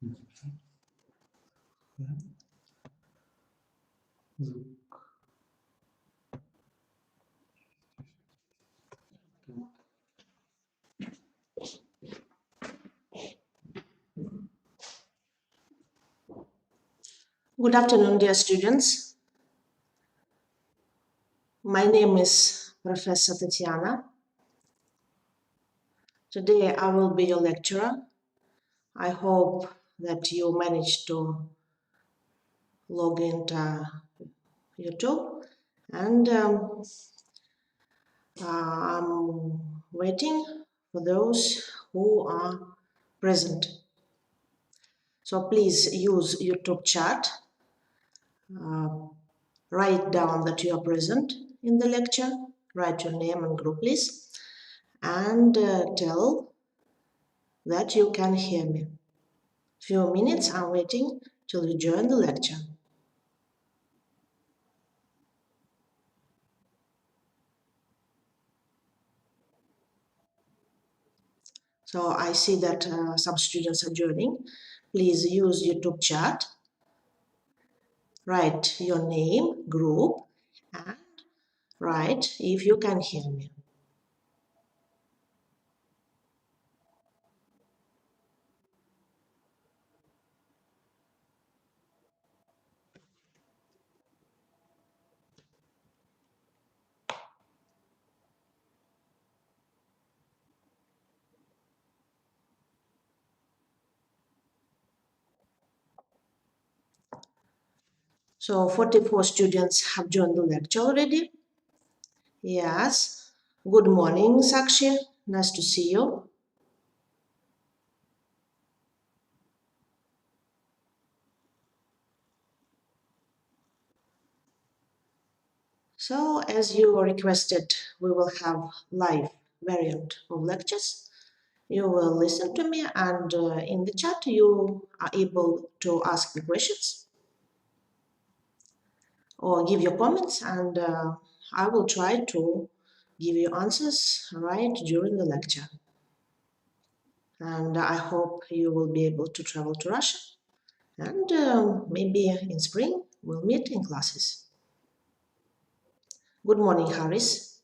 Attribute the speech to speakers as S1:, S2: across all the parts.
S1: Good afternoon, dear students. My name is Professor Tatiana. Today I will be your lecturer. I hope that you managed to log into YouTube, and I'm waiting for those who are present. So please use YouTube chat. Write down that you are present in the lecture. Write your name and group, please, and tell that you can hear me. Few minutes, I'm waiting till you join the lecture. So I see that some students are joining. Please use YouTube chat. Write your name, group, and write if you can hear me. So 44 students have joined the lecture already. Yes. Good morning, Sakshi. Nice to see you. So as you requested, we will have live variant of lectures. You will listen to me, and in the chat you are able to ask the questions or give your comments, and I will try to give you answers right during the lecture. And I hope you will be able to travel to Russia, and maybe in spring we'll meet in classes. Good morning, Harris.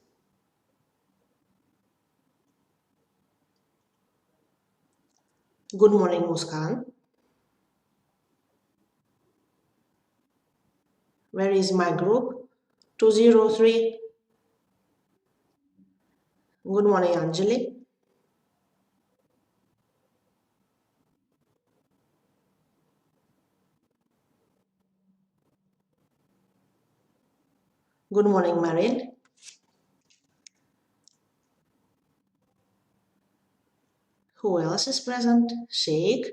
S1: Good morning, Muskan. Where is my group? 203. Good morning, Anjali. Good morning, Marin. Who else is present? Sheikh,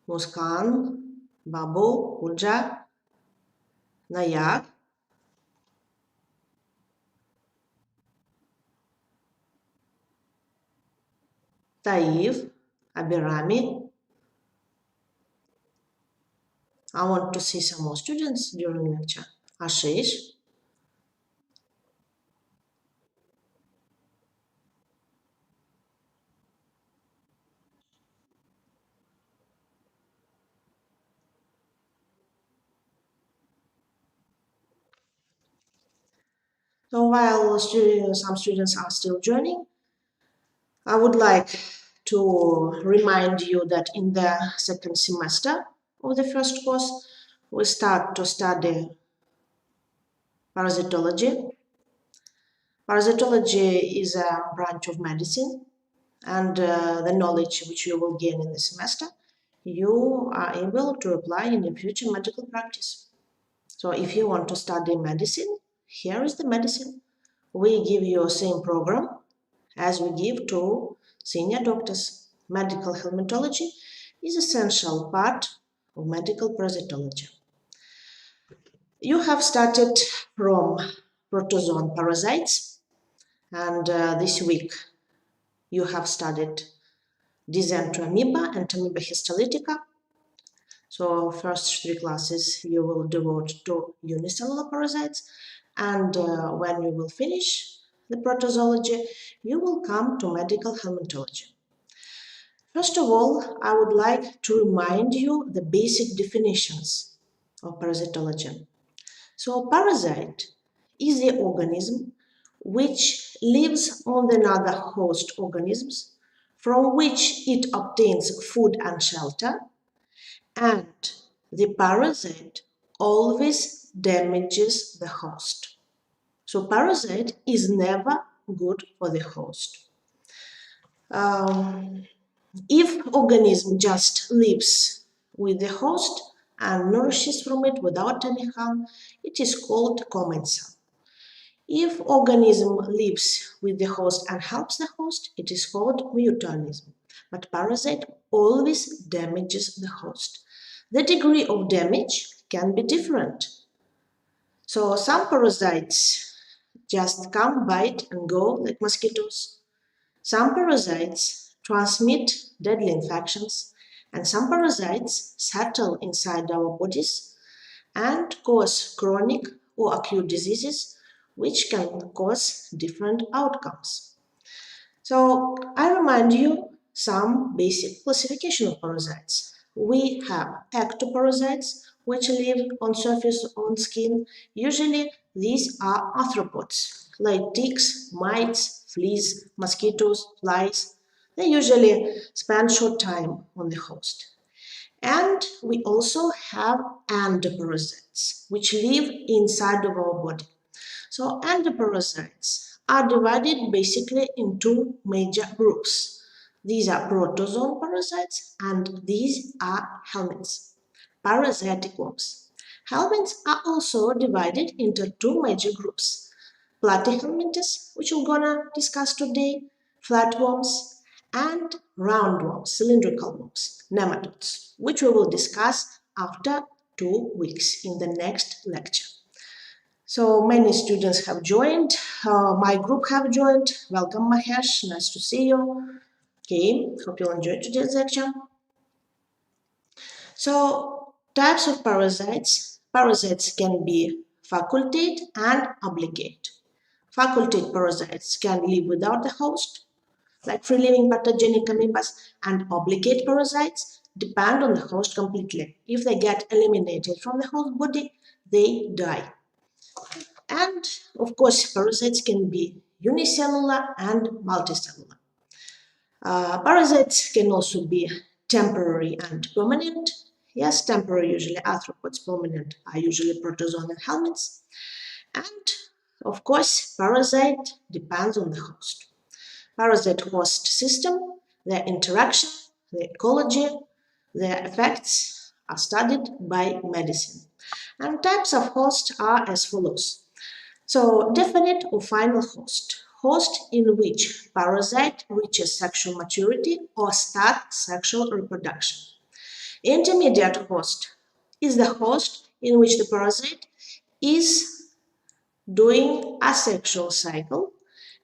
S1: Muskan, Babu, Pooja, Nayak. Taif, Abirami. I want to see some more students during lecture. Ashish. So while some students are still joining, I would like to remind you that in the second semester of the first course, we start to study parasitology. Parasitology is a branch of medicine, and the knowledge which you will gain in the semester, you are able to apply in your future medical practice. So if you want to study medicine, here is the medicine. We give you the same program as we give to senior doctors. Medical helmintology is essential part of medical parasitology. You have started from protozoan parasites, and this week you have studied dysentery amoeba and amoeba histolytica. So first 3 classes you will devote to unicellular parasites, and when you will finish the protozoology, you will come to medical helmintology. First of all, I would like to remind you the basic definitions of parasitology. So, parasite is the organism which lives on another host organisms from which it obtains food and shelter, and the parasite always damages the host. So, parasite is never good for the host. Um, if organism just lives with the host and nourishes from it without any harm, it is called commensal. If organism lives with the host and helps the host, it is called mutualism. But parasite always damages the host. The degree of damage can be different. So some parasites just come, bite, and go like mosquitoes. Some parasites transmit deadly infections, and some parasites settle inside our bodies and cause chronic or acute diseases, which can cause different outcomes. So, I remind you some basic classification of parasites. We have ectoparasites, which live on surface on skin. Usually, these are arthropods, like ticks, mites, fleas, mosquitoes, flies. They usually spend short time on the host. And we also have endoparasites, which live inside of our body. So endoparasites are divided basically into major groups. These are protozoan parasites and these are helminths, parasitic worms. Helminths are also divided into two major groups. Platyhelminthes, which we're gonna discuss today, flatworms, and roundworms, cylindrical worms, nematodes, which we will discuss after 2 weeks in the next lecture. So many students have joined. My group have joined. Welcome, Mahesh. Nice to see you. Okay, hope you'll enjoy today's lecture. So, types of parasites. Parasites can be facultate and obligate. Facultate parasites can live without the host, like free-living pathogenic amoebas, and obligate parasites depend on the host completely. If they get eliminated from the host body, they die. And of course, parasites can be unicellular and multicellular. Parasites can also be temporary and permanent. Yes, temporary, usually arthropods, permanent are usually protozoan and helminths. And of course, parasite depends on the host. Parasite host system, their interaction, their ecology, their effects are studied by medicine. And types of host are as follows. So, definite or final host. Host in which parasite reaches sexual maturity or starts sexual reproduction. Intermediate host is the host in which the parasite is doing asexual cycle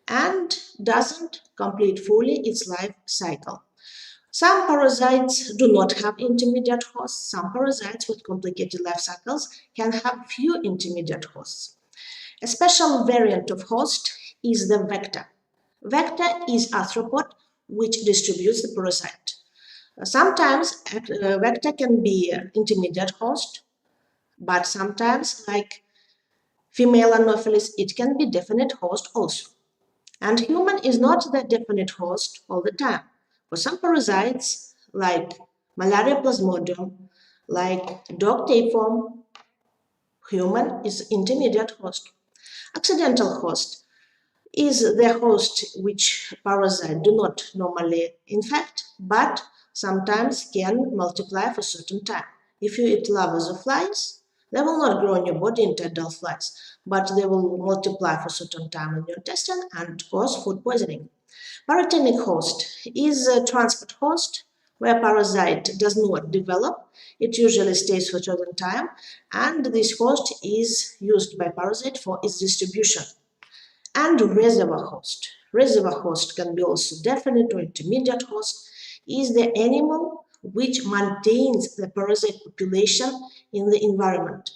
S1: and doesn't complete fully its life cycle. Some parasites do not have intermediate hosts. Some parasites with complicated life cycles can have few intermediate hosts. A special variant of host is the vector. Vector is arthropod which distributes the parasite. Sometimes vector can be intermediate host, but sometimes, like female Anopheles, it can be definite host also. And human is not the definite host all the time. For some parasites, like malaria plasmodium, like dog tapeworm, human is intermediate host. Accidental host is the host which parasite do not normally infect, but sometimes can multiply for a certain time. If you eat larvae of flies, they will not grow in your body into adult flies, but they will multiply for a certain time in your intestine and cause food poisoning. Paratenic host is a transport host where parasite does not develop. It usually stays for a certain time, and this host is used by parasite for its distribution. And reservoir host. Reservoir host can be also definite or intermediate host, is the animal which maintains the parasite population in the environment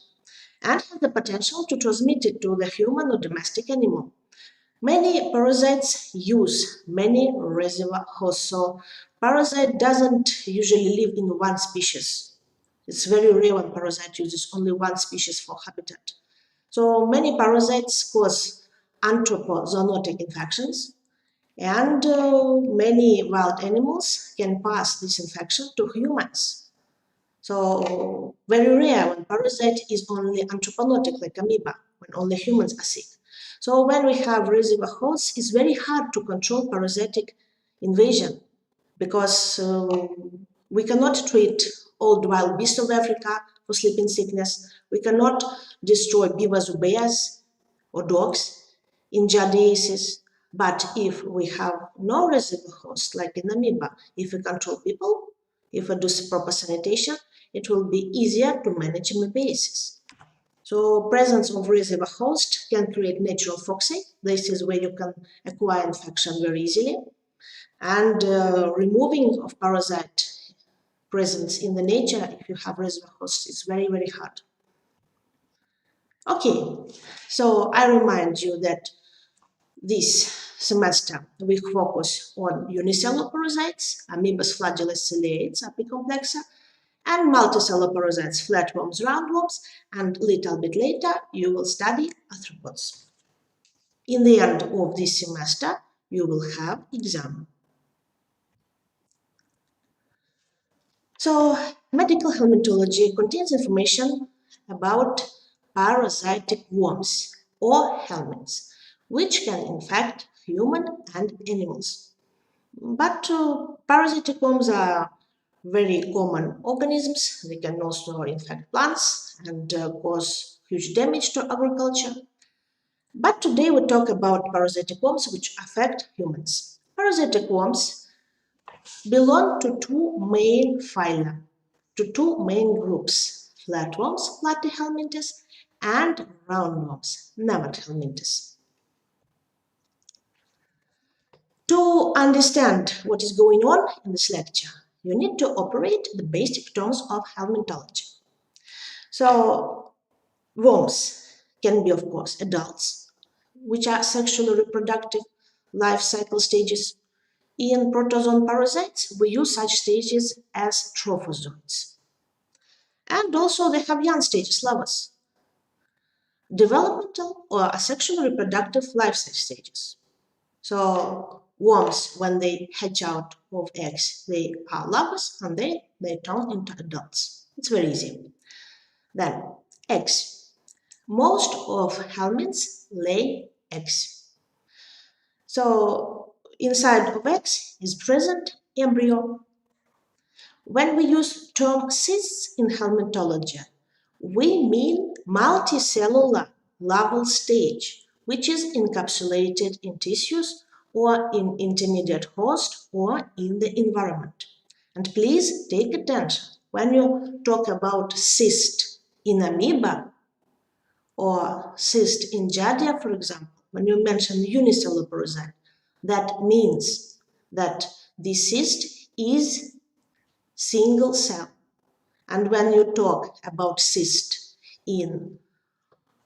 S1: and has the potential to transmit it to the human or domestic animal. Many parasites use many reservoir hosts, so parasite doesn't usually live in one species. It's very rare when parasite uses only one species for habitat. So many parasites cause anthropozoonotic infections, and many wild animals can pass this infection to humans. So very rare when parasite is only anthropogenic like amoeba, when only humans are sick. So when we have reservoir hosts, it's very hard to control parasitic invasion because we cannot treat old wild beasts of Africa for sleeping sickness. We cannot destroy beavers or bears or dogs in giardiasis. But if we have no reservoir host like in amoeba, if we control people, if we do proper sanitation, it will be easier to manage amoebiasis. So presence of reservoir host can create natural foci. This is where you can acquire infection very easily. And removing of parasite presence in the nature, if you have reservoir host, is very, very hard. Okay, so I remind you that this semester we focus on unicellular parasites, amoebas, flagellates, ciliates, apicomplexa, and multicellular parasites, flatworms, roundworms, and a little bit later you will study arthropods. In the end of this semester, you will have exam. So, medical helminthology contains information about parasitic worms or helminths, which can infect human and animals. But parasitic worms are very common organisms. They can also infect plants and cause huge damage to agriculture. But today we talk about parasitic worms which affect humans. Parasitic worms belong to two main phyla, to two main groups, flatworms, Platyhelminthes, and roundworms, Nemathelminthes. To understand what is going on in this lecture, you need to operate the basic terms of helminthology. So, worms can be, of course, adults, which are sexually reproductive life cycle stages. In protozoan parasites, we use such stages as trophozoites. And also they have young stages, larvas, developmental or asexual reproductive life cycle stages. So worms, when they hatch out of eggs, they are larvas and then they turn into adults. It's very easy. Then eggs. Most of helminths lay eggs. So inside of eggs is present embryo. When we use term cysts in helminthology, we mean multicellular larval stage, which is encapsulated in tissues or in intermediate host or in the environment. And please take attention when you talk about cyst in amoeba or cyst in giardia, for example, when you mention unicellular parasite, that means that the cyst is single cell. And when you talk about cyst in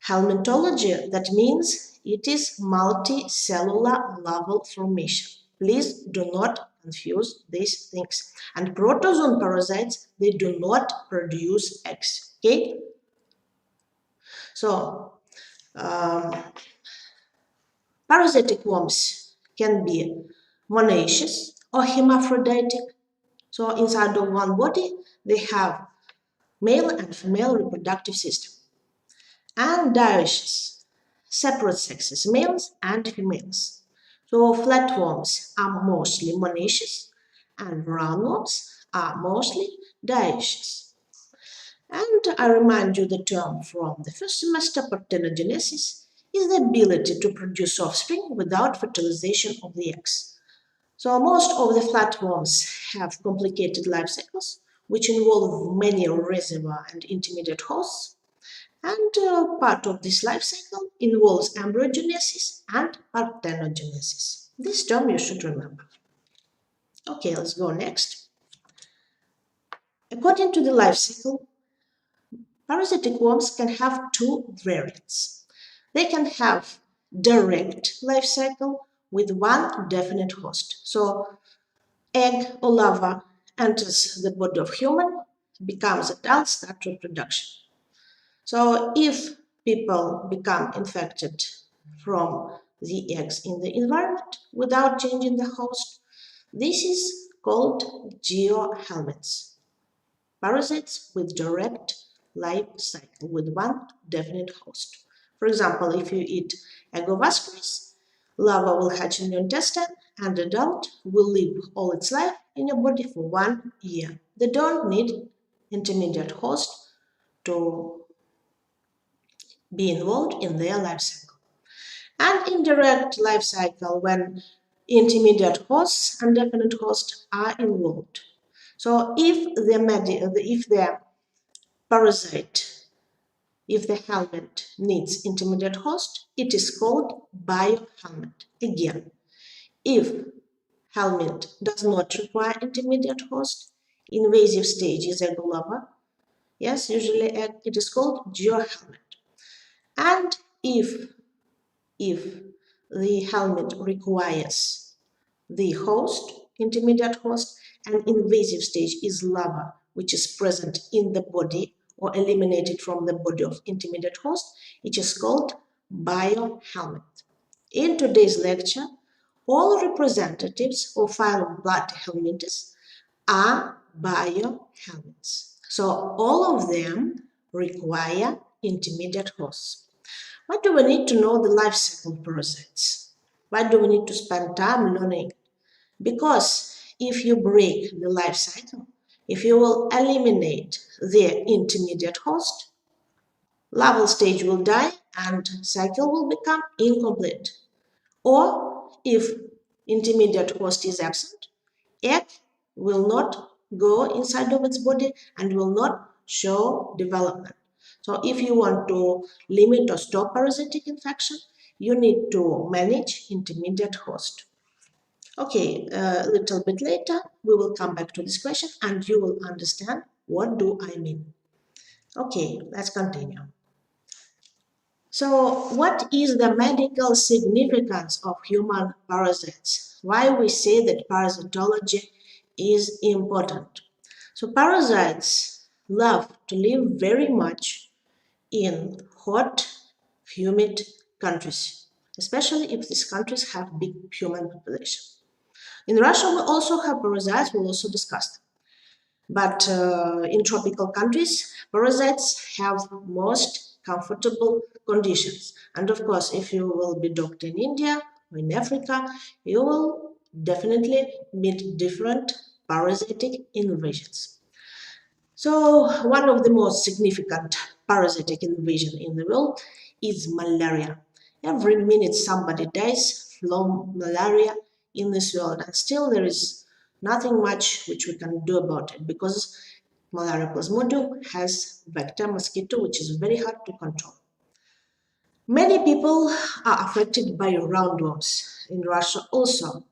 S1: helminthology, that means it is multicellular larval formation. Please do not confuse these things. And protozoan parasites, they do not produce eggs. Okay? So, parasitic worms can be monoecious or hermaphroditic. So, inside of one body, they have male and female reproductive system. And dioecious, separate sexes, males and females. So flatworms are mostly monoecious and roundworms are mostly dioecious. And I remind you the term from the first semester, parthenogenesis is the ability to produce offspring without fertilization of the eggs. So most of the flatworms have complicated life cycles, which involve many reservoir and intermediate hosts. And part of this life cycle involves embryogenesis and parthenogenesis. This term you should remember. Okay, let's go next. According to the life cycle, parasitic worms can have two variants. They can have direct life cycle with one definite host. So egg or larva enters the body of human, becomes adult, start reproduction. So if people become infected from the eggs in the environment without changing the host, this is called geohelminths, parasites with direct life cycle with one definite host. For example, if you eat Agovascaris, larva will hatch in your intestine and adult will live all its life in your body for 1 year. They don't need intermediate host to be involved in their life cycle. And indirect life cycle when intermediate hosts and definite hosts are involved. So if the parasite, if the helminth needs intermediate host, it is called biohelminth. Again, if helminth does not require intermediate host, invasive stage is egg larva. Yes, usually egg, it is called geohelminth. And if the helminth requires the host, intermediate host, and invasive stage is larva, which is present in the body or eliminated from the body of intermediate host, it is called biohelminth. In today's lecture, all representatives of phylum Platyhelminthes are biohelminths. So all of them require intermediate hosts. Why do we need to know the life cycle of parasites? Why do we need to spend time learning? Because if you break the life cycle, if you will eliminate the intermediate host, larval stage will die and cycle will become incomplete. Or if intermediate host is absent, egg will not go inside of its body and will not show development. So if you want to limit or stop parasitic infection, you need to manage intermediate host. Okay, a little bit later, we will come back to this question and you will understand what do I mean. Okay, let's continue. So what is the medical significance of human parasites? Why we say that parasitology is important? So parasites love to live very much in hot, humid countries, especially if these countries have big human population. In Russia, we also have parasites, we'll also discuss them. But in tropical countries, parasites have most comfortable conditions. And of course, if you will be docked in India or in Africa, you will definitely meet different parasitic invasions. So one of the most significant parasitic invasion in the world is malaria. Every minute somebody dies from malaria in this world, and still there is nothing much which we can do about it because malaria plasmodium has vector mosquito which is very hard to control. Many people are affected by roundworms. In Russia also,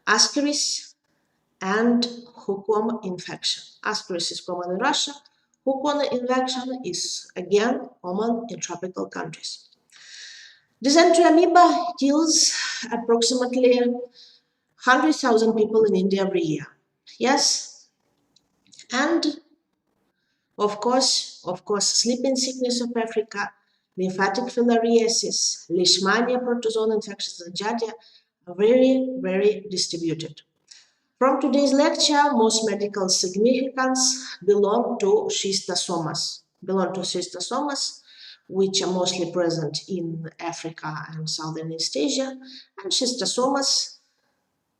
S1: Ascaris and hookworm infection. Ascaris is common in Russia. Hookworm infection is again common in tropical countries. Dysentery amoeba kills approximately 100,000 people in India every year. Yes, and of course, sleeping sickness of Africa, lymphatic filariasis, leishmania, protozoan infections, and giardia are very, very distributed. From today's lecture, most medical significance belong to schistosomas, which are mostly present in Africa and Southern East Asia, and schistosomas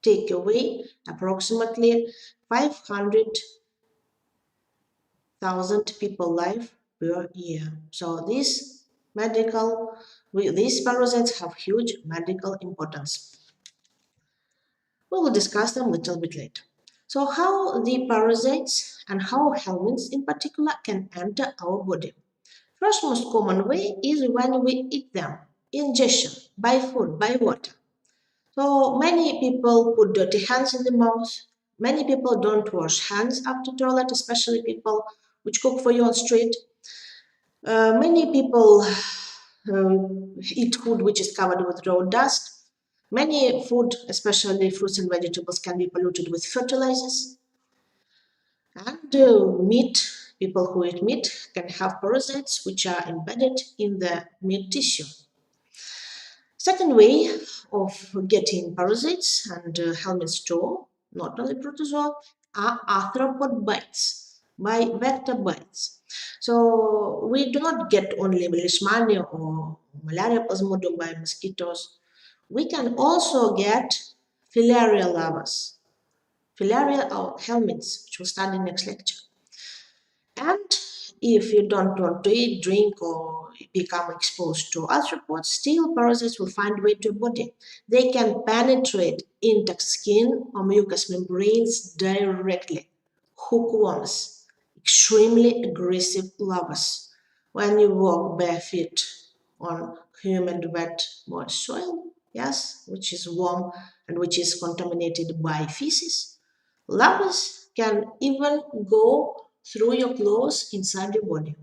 S1: take away approximately 500,000 people life per year. So these parasites have huge medical importance. We will discuss them a little bit later. So how the parasites and how helminths in particular can enter our body. First most common way is when we eat them, ingestion, by food, by water. So many people put dirty hands in the mouth. Many people don't wash hands after toilet, especially people which cook for you on street. Many people eat food which is covered with raw dust. Many food, especially fruits and vegetables, can be polluted with fertilizers. And meat, people who eat meat can have parasites which are embedded in the meat tissue. Second way of getting parasites and helminths too, not only protozoa, are arthropod bites, by vector bites. So we do not get only leishmania or malaria plasmodium by mosquitoes. We can also get filaria larvas, filaria or helminths, which we'll study next lecture. And if you don't want to eat, drink, or become exposed to arthropods, still parasites will find way to your body. They can penetrate intact skin or mucous membranes directly. Hookworms, extremely aggressive larvas. When you walk barefoot on humid, wet, moist soil, yes, which is warm and which is contaminated by feces, larvas can even go through your clothes inside your body.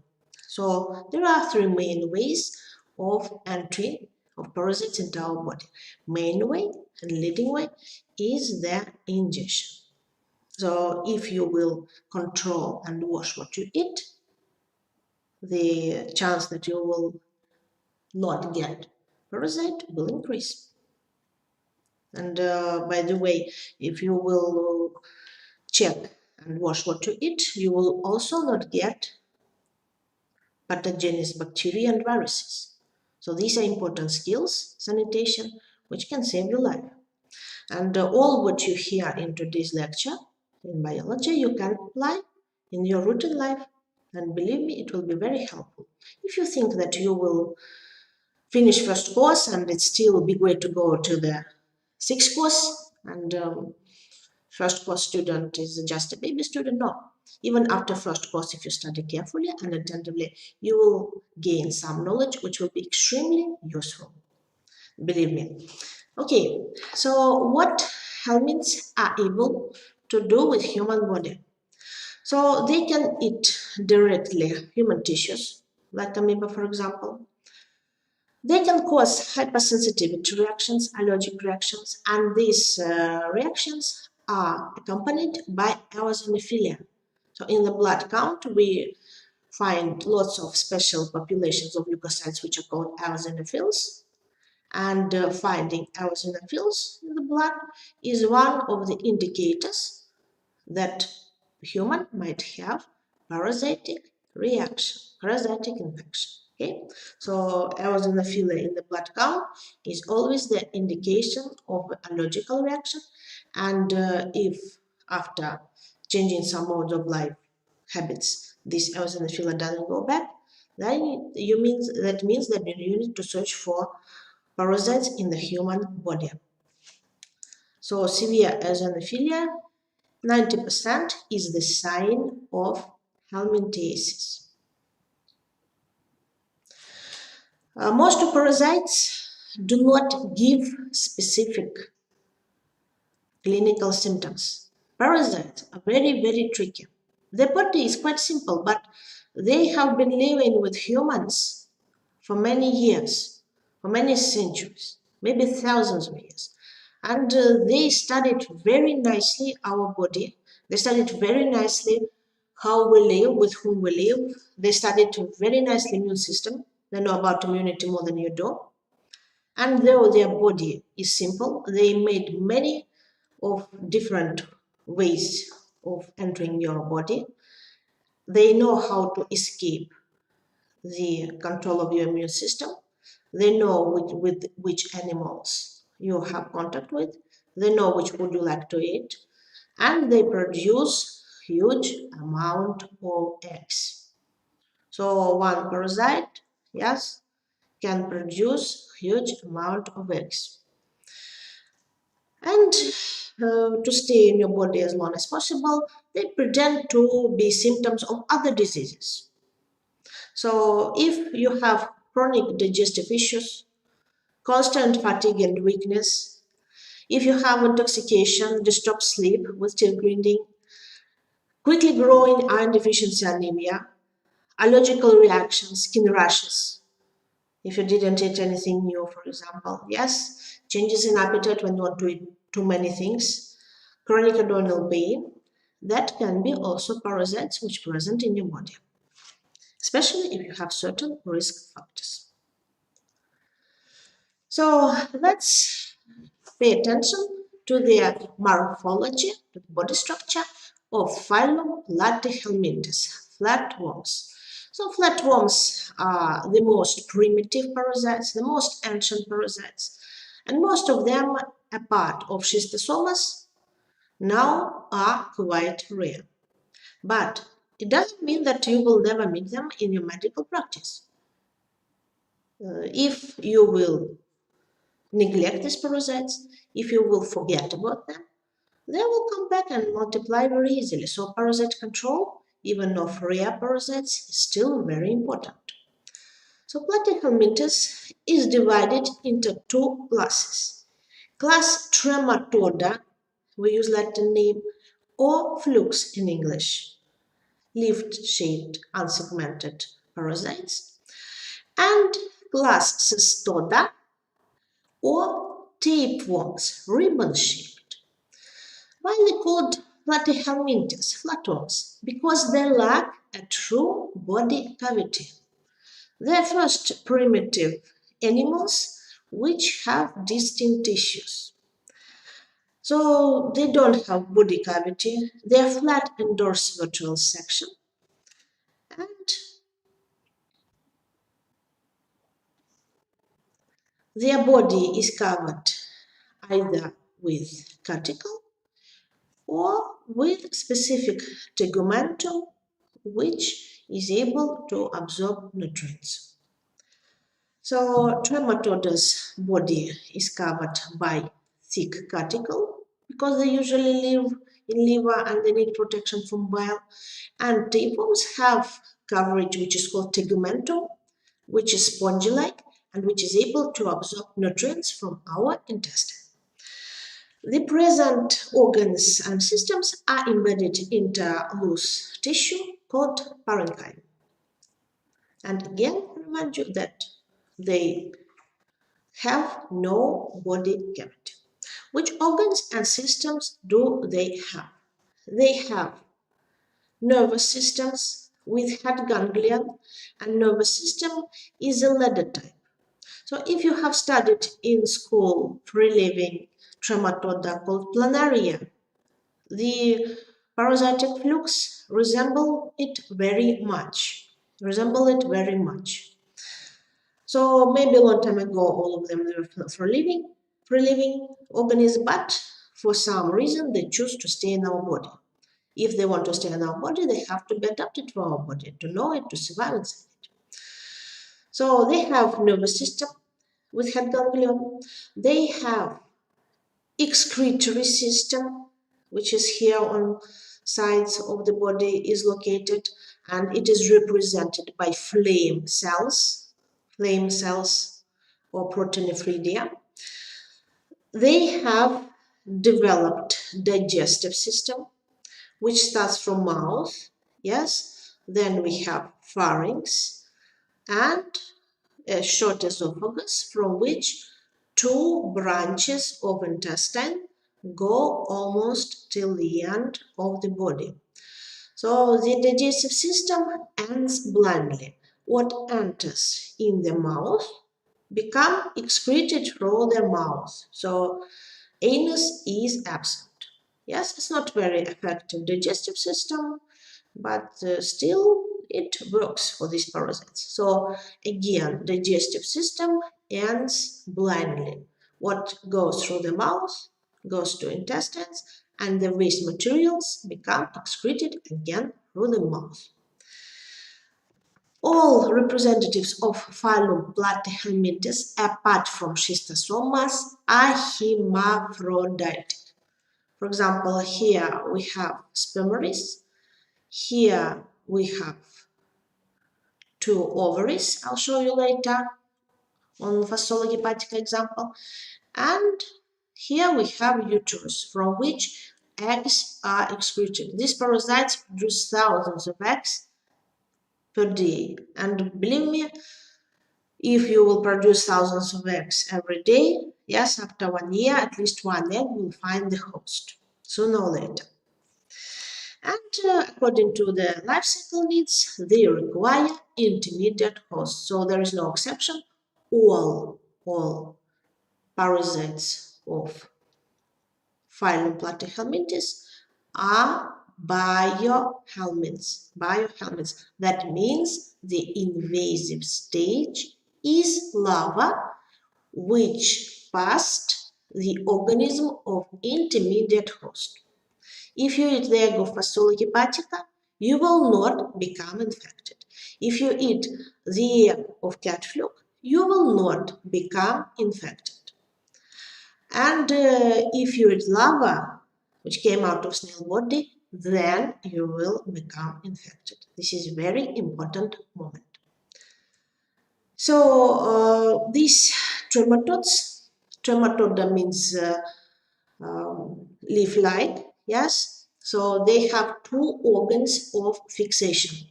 S1: So there are three main ways of entry of parasites into our body. Main way and leading way is the ingestion. So if you will control and wash what you eat, the chance that you will not get parasite will increase. And by the way, if you will check and wash what you eat, you will also not get pathogenous bacteria and viruses. So these are important skills, sanitation, which can save your life. And all what you hear in today's lecture in biology, you can apply in your routine life. And believe me, it will be very helpful. If you think that you will finish first course and it's still a big way to go to the sixth course, and first course student is just a baby student, no. Even after first course, if you study carefully and attentively, you will gain some knowledge which will be extremely useful. Believe me. Okay, so what helminths are able to do with human body? So they can eat directly human tissues, like amoeba, for example. They can cause hypersensitivity reactions, allergic reactions, and these reactions are accompanied by eosinophilia. So in the blood count, we find lots of special populations of leukocytes which are called eosinophils. And finding eosinophils in the blood is one of the indicators that human might have parasitic reaction, parasitic infection. Okay, so eosinophilia in the blood count is always the indication of allergical reaction, and if after changing some modes of life habits, this eosinophilia doesn't go back, then that means that you need to search for parasites in the human body. So severe eosinophilia, 90% is the sign of helminthiasis. Most parasites do not give specific clinical symptoms. Parasites are very, very tricky. Their body is quite simple, but they have been living with humans for many years, for many centuries, maybe thousands of years. And they studied very nicely our body. They studied very nicely how we live, with whom we live. They studied very nicely immune system. They know about immunity more than you do. And though their body is simple, they made many of different ways of entering your body. They know how to escape the control of your immune system. They know with which animals you have contact with. They know which food you like to eat. And they produce huge amount of eggs. So one parasite, yes, can produce huge amount of eggs. And to stay in your body as long as possible, they pretend to be symptoms of other diseases. So if you have chronic digestive issues, constant fatigue and weakness, if you have intoxication, disturbed sleep with teeth grinding, quickly growing iron deficiency anemia, allergical reactions, skin rashes, if you didn't eat anything new, for example. Yes, changes in appetite when you want to eat too many things, chronic abdominal pain, that can be also parasites which present in your body, especially if you have certain risk factors. So let's pay attention to the morphology, to the body structure of phylum Platyhelminthes, flatworms. So flatworms are the most primitive parasites, the most ancient parasites, and most of them, a part of schistosomas, now are quite rare. But it doesn't mean that you will never meet them in your medical practice. If you will neglect these parasites, if you will forget about them, they will come back and multiply very easily. So parasite control, even of rare parasites, is still very important. So Platyhelminthes is divided into two classes. Class Trematoda, we use Latin name, or flukes in English, leaf-shaped unsegmented parasites, and class Cestoda, or tapeworms, ribbon-shaped. Why are they called Platyhelminthes, flatworms? Because they lack a true body cavity. They are first primitive animals which have distinct tissues. So they don't have body cavity, they are flat in dorsiventral section, and their body is covered either with cuticle or with specific tegumentum which is able to absorb nutrients. So Trematoda's body is covered by thick cuticle because they usually live in liver and they need protection from bile. And tapeworms have coverage which is called tegumentum, which is spongy-like and which is able to absorb nutrients from our intestine. The present organs and systems are embedded into loose tissue called parenchyma. And again, remind you that they have no body cavity. Which organs and systems do they have? They have nervous systems with head ganglion, and nervous system is a ladder type. So if you have studied in school free-living trematoda called planaria, the parasitic flukes resemble it very much. So maybe a long time ago, all of them were free-living organisms, but for some reason they choose to stay in our body. If they want to stay in our body, they have to be adapted to our body, to know it, to survive inside it. So they have nervous system with head ganglion. They have excretory system, which is here on sides of the body is located, and it is represented by flame cells or proteinephridia. They have developed digestive system, which starts from mouth, yes, then we have pharynx and a short esophagus from which two branches of intestine go almost till the end of the body. So the digestive system ends blindly. What enters in the mouth become excreted through the mouth. So anus is absent. Yes, it's not very effective digestive system, but still it works for these parasites. So again, digestive system ends blindly. What goes through the mouth goes to intestines, and the waste materials become excreted again through the mouth. All representatives of phylum Platyhelminthes, apart from schistosomas, are hermaphroditic. For example, here we have spermaris, here we have two ovaries, I'll show you later on Faszola hepatica example, and here we have uterus from which eggs are excreted. These parasites produce thousands of eggs per day, and believe me, If you will produce thousands of eggs every day, yes, after 1 year, at least one egg will find the host, sooner or later. And according to the life cycle needs, they require intermediate hosts. So there is no exception. All parasites of phylum Platyhelminthes are biohelminths. Biohelminths. That means the invasive stage is larva which passed the organism of intermediate host. If you eat the egg of Fasula hepatica, you will not become infected. If you eat the egg of cat fluke, you will not become infected. And if you eat larva, which came out of snail body, then you will become infected. This is a very important moment. So these trematodes, trematoda means leaf-like, yes. So they have two organs of fixation,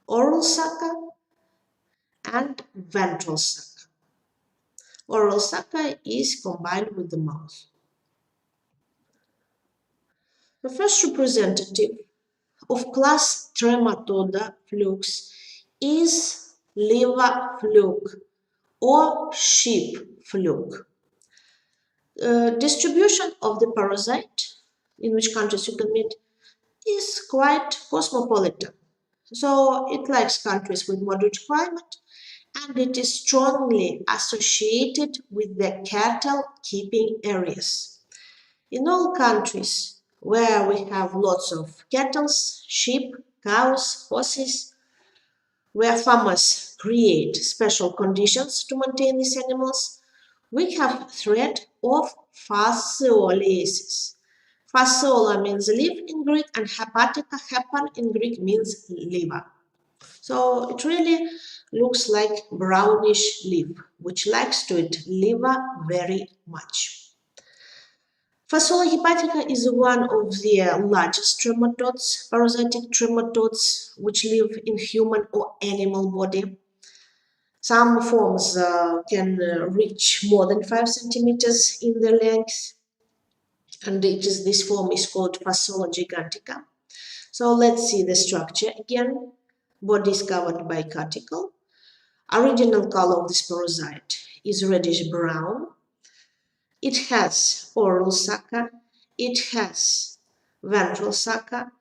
S1: oral sucker and ventral sucker. Oral sucker is combined with the mouth. The first representative of class Trematoda flukes is liver fluke or sheep fluke. Distribution of the parasite, in which countries you can meet, is quite cosmopolitan. So it likes countries with moderate climate, and it is strongly associated with the cattle keeping areas. In all countries where we have lots of cattle, sheep, cows, horses, where farmers create special conditions to maintain these animals, we have threat of fasciolasis. Fasciola means leaf in Greek, and hepatica, hepan in Greek means liver. So it really looks like brownish leaf, which likes to eat liver very much. Fasciola hepatica is one of the largest trematodes, parasitic trematodes, which live in human or animal body. Some forms can reach more than 5 centimeters in their length, and this form is called Fasciola gigantica. So let's see the structure again. Body is covered by cuticle. Original color of this parasite is reddish brown. It has oral sucker, it has ventral sucker,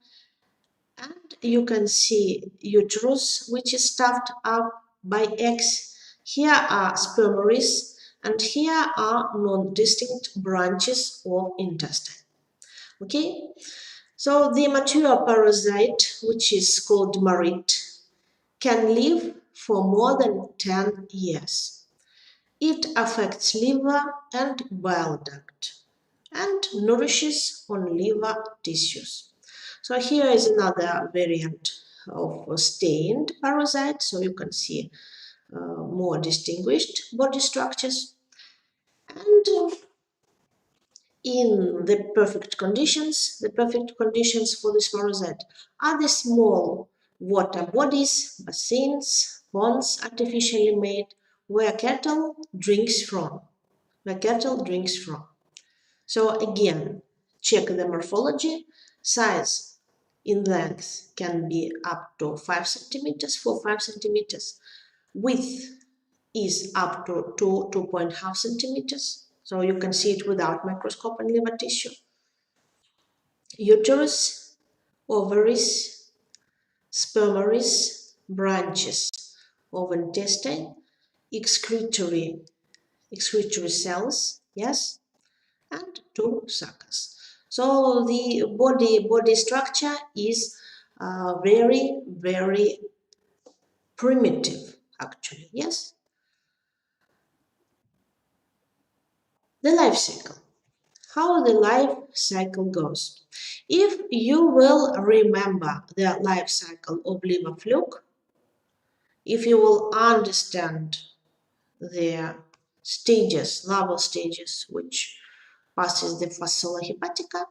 S1: and you can see uterus, which is stuffed up by eggs. Here are spermaries, and here are non-distinct branches of intestine. Okay, so the mature parasite, which is called marit, can live for more than 10 years. It affects liver and bile duct and nourishes on liver tissues. So here is another variant of a stained parasite, so you can see more distinguished body structures. And in the perfect conditions for this parasite are the small water bodies, basins, ponds artificially made, where cattle drinks from. So again, check the morphology. Size in length can be up to 5 centimeters, 5 centimeters. Width is up to 2.5 centimeters. So you can see it without microscope and liver tissue. Uterus, ovaries, spermaries, branches of intestine, excretory cells, yes, and 2 suckers. So the body structure is very, very primitive, actually, yes. The life cycle. How the life cycle goes. If you will remember the life cycle of liver fluke, if you will understand the stages, larval stages, which passes the Fasciola hepatica,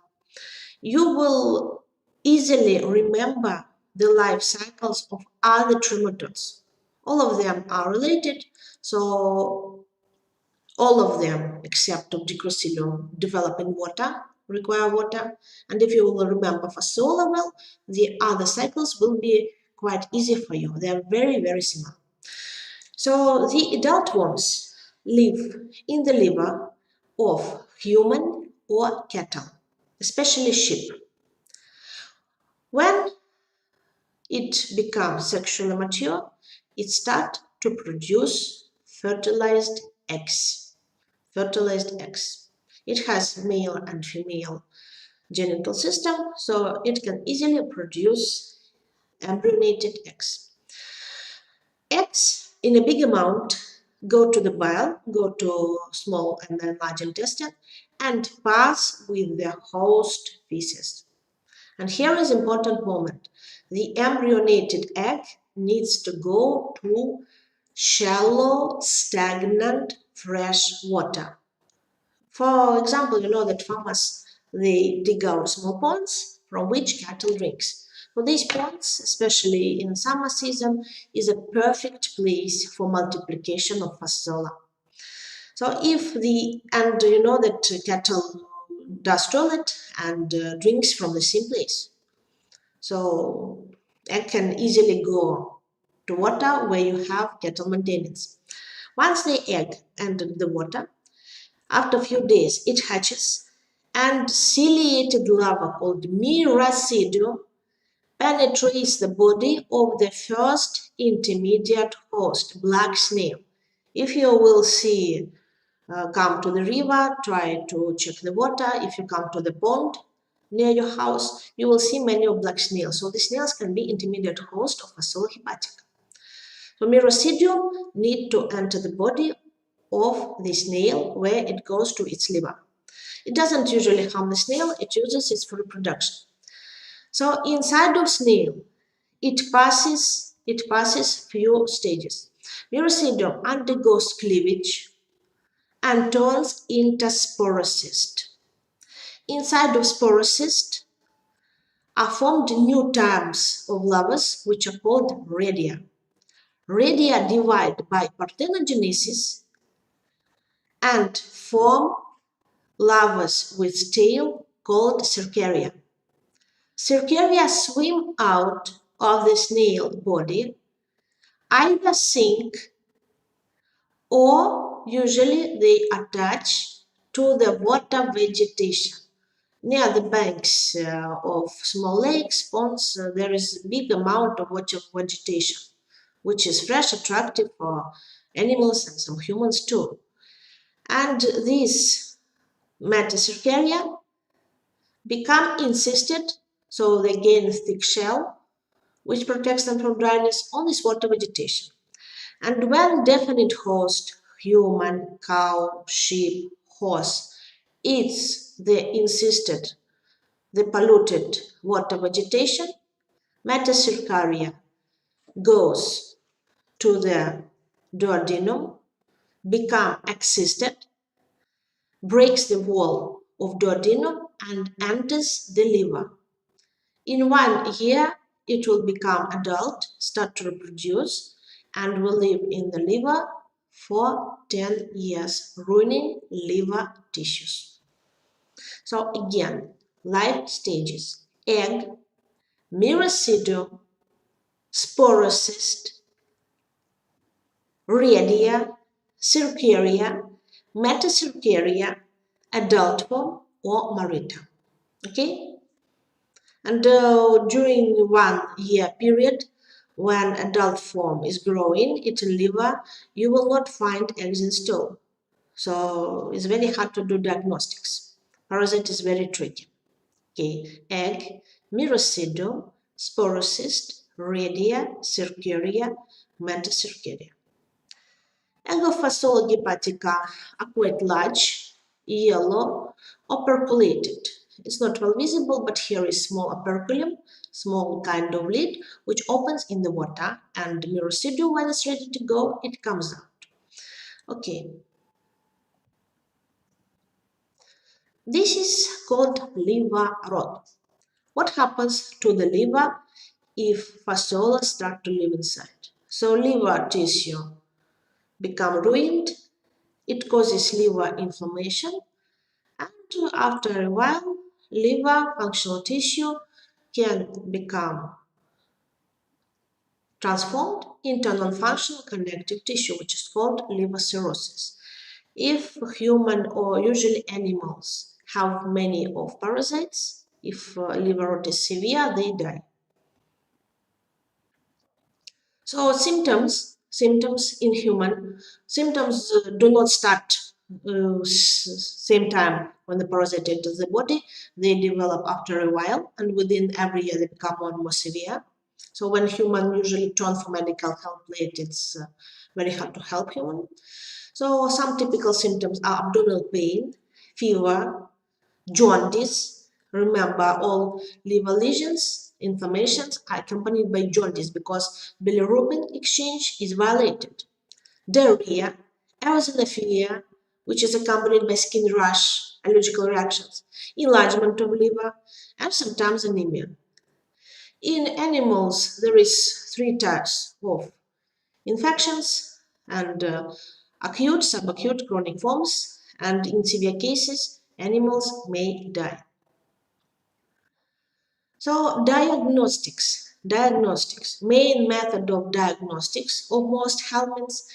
S1: you will easily remember the life cycles of other trematodes. All of them are related. So all of them except of Dicrocilium develop in water, require water. And if you will remember for solar well, the other cycles will be quite easy for you. They are very, very similar. So the adult worms live in the liver of human or cattle, especially sheep. When it becomes sexually mature, it starts to produce fertilized eggs. Fertilized eggs. It has male and female genital system, so it can easily produce embryonated eggs. Eggs in a big amount go to the bile, go to small and then large intestine, and pass with the host feces. And here is important moment. The embryonated egg needs to go to shallow, stagnant, fresh water. For example, you know that farmers, they dig out small ponds from which cattle drinks. So these ponds, especially in summer season, is a perfect place for multiplication of fasciola. So if the, and you know that cattle does toilet and drinks from the same place. So egg can easily go to water where you have cattle maintenance. Once the egg entered the water, after a few days it hatches and ciliated larva called miracidium penetrates the body of the first intermediate host, black snail. If you will see, come to the river, try to check the water. If you come to the pond near your house, you will see many of black snails. So the snails can be intermediate host of Fasciola hepatica. So miracidium need to enter the body of the snail where it goes to its liver. It doesn't usually harm the snail, it uses it for reproduction. So inside of snail, it passes few stages. Miracidium undergoes cleavage and turns into sporocyst. Inside of sporocyst are formed new types of larvae which are called redia. Redia divide by parthenogenesis and form larvae with tail called cercaria. Cercaria swim out of the snail body, either sink or usually they attach to the water vegetation. Near the banks of small lakes, ponds, there is a big amount of water vegetation, which is fresh, attractive for animals and some humans too. And these metacercaria become encysted, so they gain a thick shell, which protects them from dryness on this water vegetation. And when definite host, human, cow, sheep, horse, eats the encysted, the polluted water vegetation, metacercaria goes to the duodenum, become excisted, breaks the wall of duodenum and enters the liver. In 1 year, it will become adult, start to reproduce, and will live in the liver for 10 years, ruining liver tissues. So again, life stages: egg, miracidium, sporocyst, redia, cercaria, metacercaria, adult form, or marita. Okay? And during 1 year period, when adult form is growing in liver, you will not find eggs in stool. So it's very hard to do diagnostics. Parasite is very tricky. Okay, egg, miracidium, sporocyst, redia, cercaria, metacercaria. Egg of Fasciola hepatica are quite large, yellow, operculated. It's not well visible, but here is small operculum, small kind of lid, which opens in the water, and miracidium, when it's ready to go, it comes out. Okay. This is called liver rot. What happens to the liver if fasciola start to live inside? So liver tissue become ruined, it causes liver inflammation, and after a while, liver functional tissue can become transformed into non-functional connective tissue, which is called liver cirrhosis. If human or usually animals have many of parasites, if liver rot is severe, they die. So symptoms in human symptoms do not start same time when the parasite enters the body. They develop after a while, and within every year they become more and more severe. So when human usually turn for medical help late, it's very hard to help human. So some typical symptoms are abdominal pain, fever, jaundice. Remember, all liver lesions, inflammations are accompanied by jaundice because bilirubin exchange is violated. Diarrhea, eosinophilia, which is accompanied by skin rash, allergical reactions, enlargement of liver, and sometimes anemia. In animals, there is three types of infections and acute, subacute, chronic forms, and in severe cases, animals may die. So diagnostics, main method of diagnostics of most helminths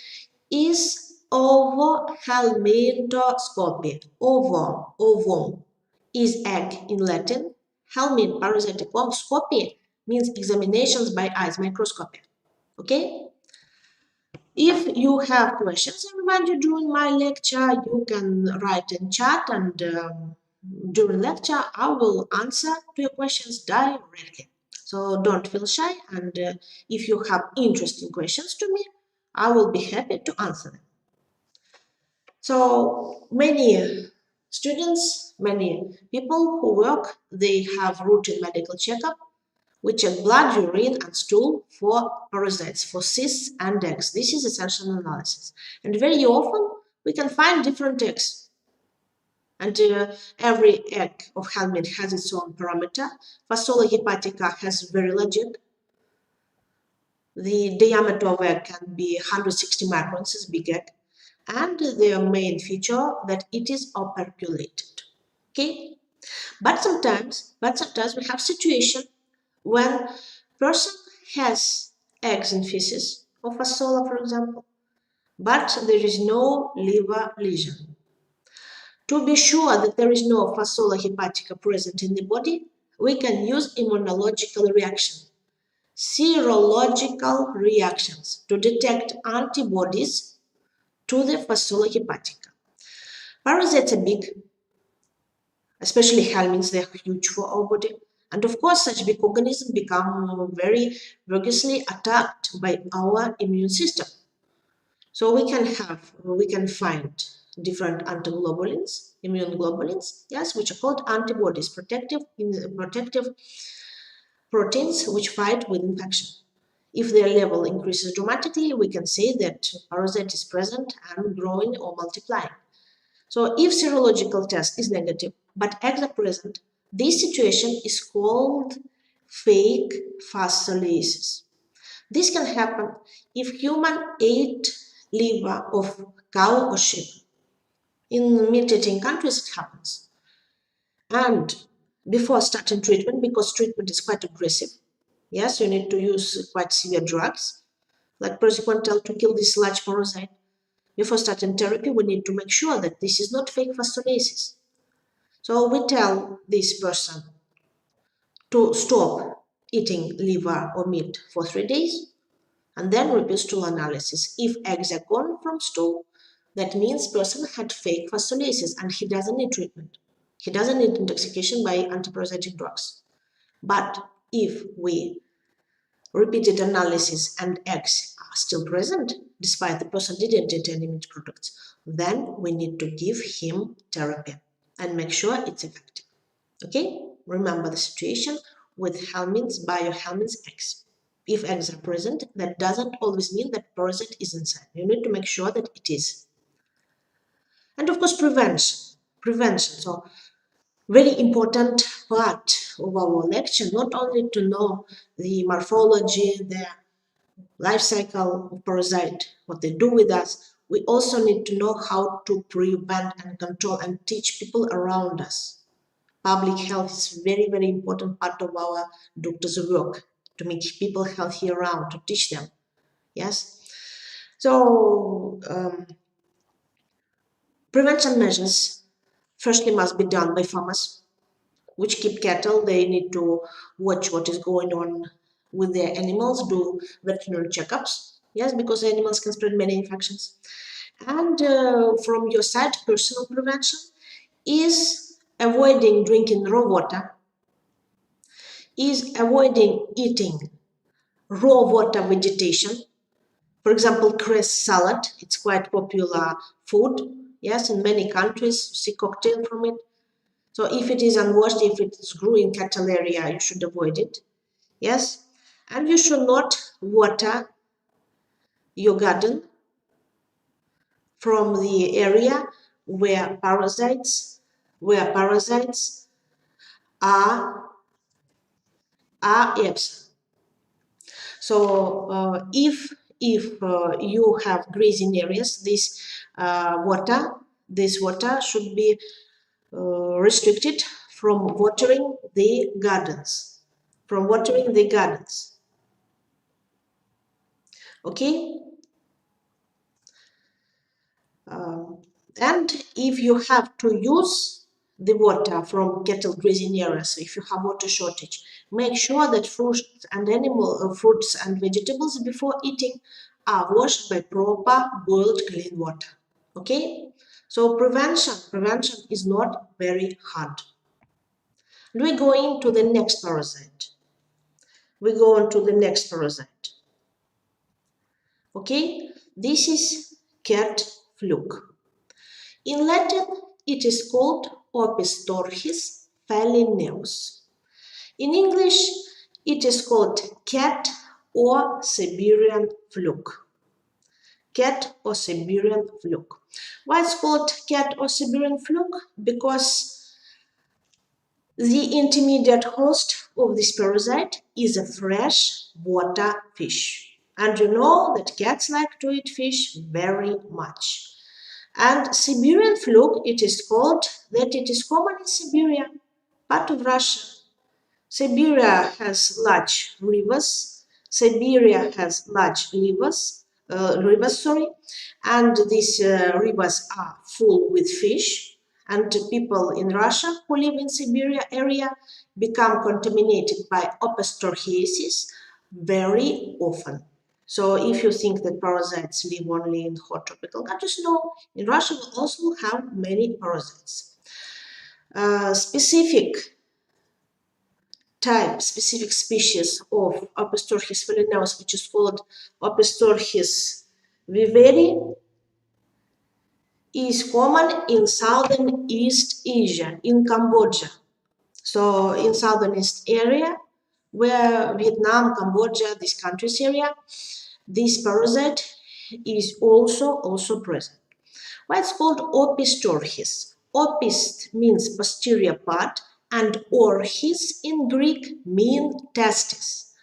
S1: is ovohelminthoscopy. Ovum is egg in Latin. Helminth, parasitic worm, scopy means examinations by eyes, microscopy. Okay? If you have questions, I remind you during my lecture, you can write in chat, and during lecture, I will answer to your questions directly. So don't feel shy, and if you have interesting questions to me, I will be happy to answer them. So many students, many people who work, they have routine medical checkup. We check blood, urine, and stool for parasites, for cysts and eggs. This is essential analysis. And very often, we can find different eggs. And every egg of helminth has its own parameter. Fasciola hepatica has very large egg. The diameter of egg can be 160 microns, is big egg. And their main feature that it is operculated. Okay? But sometimes we have situation when person has eggs and feces of Fasciola, for example, but there is no liver lesion. To be sure that there is no Fasciola hepatica present in the body, we can use immunological reaction, serological reactions to detect antibodies to the Fasciola hepatica. Parasites are big, especially helminths, they are huge for our body. And of course, such big organisms become very vigorously attacked by our immune system. So we can find different antiglobulins, immune globulins, yes, which are called antibodies, protective proteins which fight with infection. If their level increases dramatically, we can say that parasite is present and growing or multiplying. So if serological test is negative but eggs are present, this situation is called fake fasciolasis. This can happen if human ate liver of cow or sheep. In meat-eating countries, it happens. And before starting treatment, because treatment is quite aggressive, yes, you need to use quite severe drugs, like praziquantel to kill this large parasite. Before starting therapy, we need to make sure that this is not fake fasciolasis. So we tell this person to stop eating liver or meat for 3 days and then repeat stool analysis. If eggs are gone from stool, that means person had fake fasciolasis and he doesn't need treatment. He doesn't need intoxication by antiparasitic drugs. But if we repeated analysis and eggs are still present, despite the person didn't eat any meat products, then we need to give him therapy and make sure it's effective. Okay? Remember the situation with helminths, biohelminths eggs. If eggs are present, that doesn't always mean that parasite is inside. You need to make sure that it is. And of course, prevention. So very important part of our lecture, not only to know the morphology, the life cycle of parasite, what they do with us, we also need to know how to prevent and control and teach people around us. Public health is very, very important part of our doctors' work, to make people healthy around, to teach them. Yes. So prevention measures firstly must be done by farmers, which keep cattle. They need to watch what is going on with their animals, do veterinary checkups. Yes, because animals can spread many infections. And from your side, personal prevention is avoiding drinking raw water, is avoiding eating raw water vegetation. For example, cress salad, it's quite popular food. Yes, in many countries, you see cocktail from it. So if it is unwashed, if it's grew in cattle area, you should avoid it. Yes, and you should not water your garden from the area where parasites are absent. So if you have grazing areas, this water should be restricted from watering the gardens. Okay. And if you have to use the water from cattle grazing areas, if you have water shortage, make sure that fruits and vegetables before eating are washed by proper boiled clean water. Okay, so prevention is not very hard. We go into the next parasite. Okay, this is cat fluke. In Latin, it is called Opistorchis falineus. In English, it is called cat or Siberian fluke. Cat or Siberian fluke. Why it's called cat or Siberian fluke? Because the intermediate host of this parasite is a fresh water fish. And you know that cats like to eat fish very much. And Siberian fluke, it is common in Siberia, part of Russia. Siberia has large rivers. And these rivers are full with fish. And people in Russia who live in Siberia area become contaminated by opistorchiasis very often. So if you think that parasites live only in hot tropical countries, no, in Russia we also have many parasites. Specific species of Opistorchis falineus, which is called Opistorchis viveri, is common in southern East Asia, in Cambodia. So in southern East area, where Vietnam, Cambodia, these countries area, this parasite is also present. Why it's called Opistorchis? Opist means posterior part, and orchis in Greek mean testis.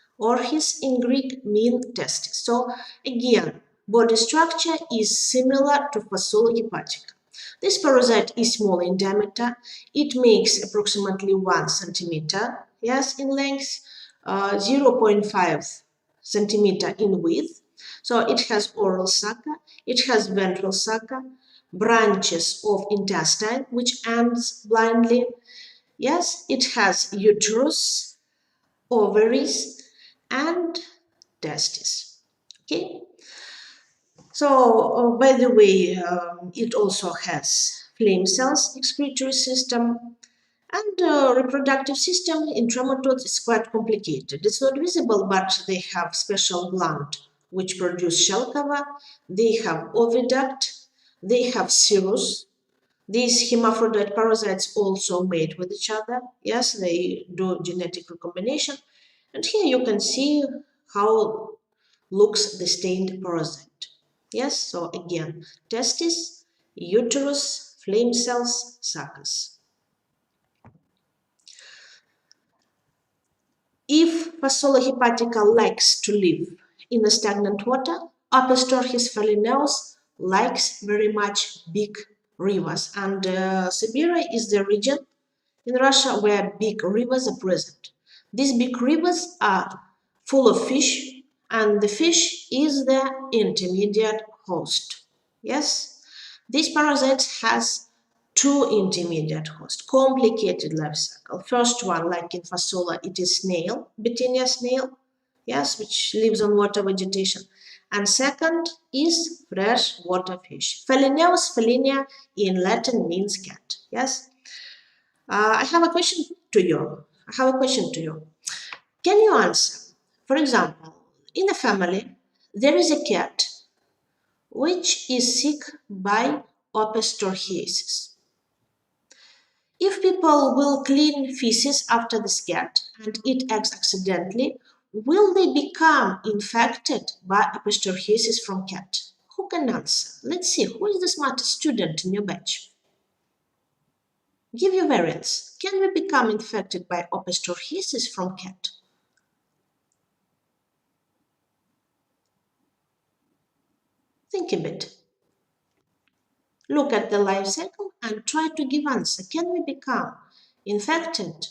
S1: So again, body structure is similar to Faszola hepatica. This parasite is small in diameter. It makes approximately 1 centimeter, yes, in length, 0.5 centimeter in width. So it has oral sucker, it has ventral sucker, branches of intestine which ends blindly. Yes, it has uterus, ovaries, and testes. Okay. So, by the way, it also has flame cells, excretory system, and reproductive system in trematodes is quite complicated. It's not visible, but they have special gland which produce shell cover. They have oviduct. They have cirrus. These hermaphrodite parasites also mate with each other. Yes, they do genetic recombination. And here you can see how looks the stained parasite. Yes, so again, testis, uterus, flame cells, suckers. If Faszola hepatica likes to live in the stagnant water. Opisthochis phalinus likes very much big rivers, and Siberia is the region in Russia where big rivers are present. These big rivers are full of fish, and the fish is the intermediate host. Yes, this parasite has two intermediate hosts, complicated life cycle. First one, like in Fasola, it is snail, Bettinia snail, yes, which lives on water vegetation. And second is freshwater fish. Phalinus phalinia in Latin means cat, yes. I have a question to you. Can you answer? For example, in a family, there is a cat which is sick by opisthochiasis. If people will clean feces after this cat and eat eggs accidentally, will they become infected by opisthochiasis from cat? Who can answer? Let's see, who is the smartest student in your batch? Give your variants. Can we become infected by opisthochiasis from cat? Think a bit. Look at the life cycle and try to give answer. Can we become infected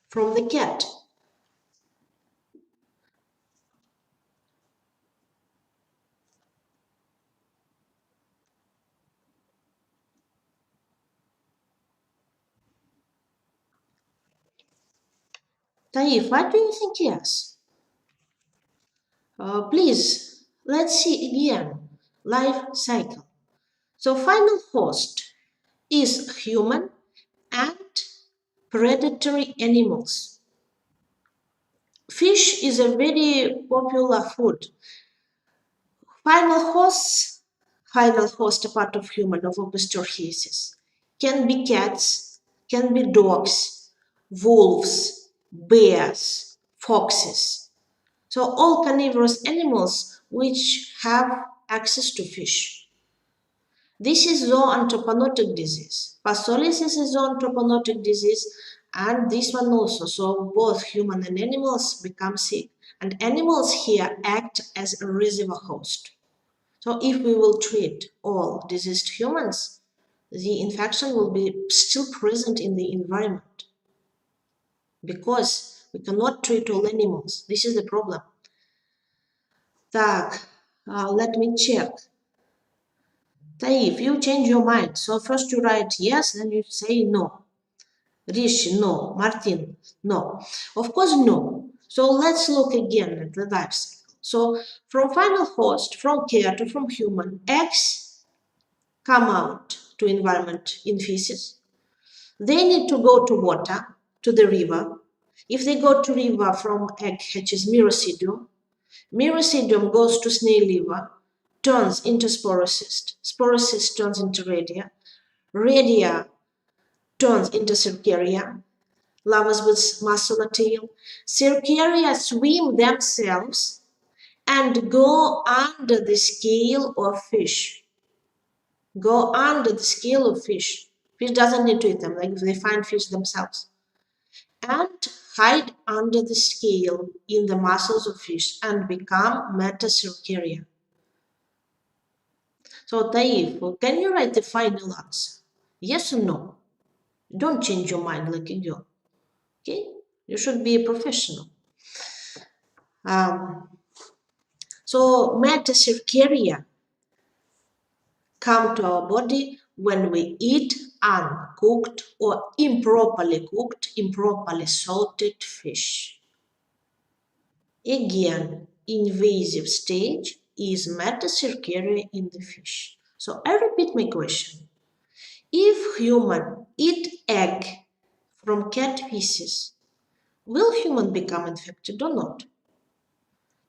S1: from the cat? Taif, why do you think yes? Please, let's see again. Life cycle. So final host is human and predatory animals. Fish is a very popular food. Final host, a part of human of opisthochiasis, can be cats, can be dogs, wolves, bears, foxes. So all carnivorous animals which have access to fish. This is zooanthropomorphic disease. Phasolysis is zooanthropomorphic disease, and this one also. So both human and animals become sick, and animals here act as a reservoir host. So if we will treat all diseased humans, the infection will be still present in the environment because we cannot treat all animals. This is the problem. Так, let me check. Taif, you change your mind. So first you write yes, then you say no. Rishi, no. Martin, no. Of course, no. So let's look again at the life cycle. So from final host, from cat to from human, eggs come out to environment in feces. They need to go to water, to the river. If they go to river, from egg hatches miracidium. Miracidium goes to snail liver, turns into sporocyst. Sporocyst turns into radia. Radia turns into cercaria. Larvas with muscular tail. Cercaria swim themselves and go under the scale of fish. Go under the scale of fish. Fish doesn't need to eat them, like if they find fish themselves. And hide under the scale in the muscles of fish and become metacercaria. So Taif, can you write the final answer? Yes or no? Don't change your mind like a girl. Okay? You should be a professional. So metacercaria come to our body when we eat uncooked or improperly cooked, improperly salted fish. Again, invasive stage is metacercaria in the fish. So I repeat my question. If human eat egg from cat feces, will human become infected or not?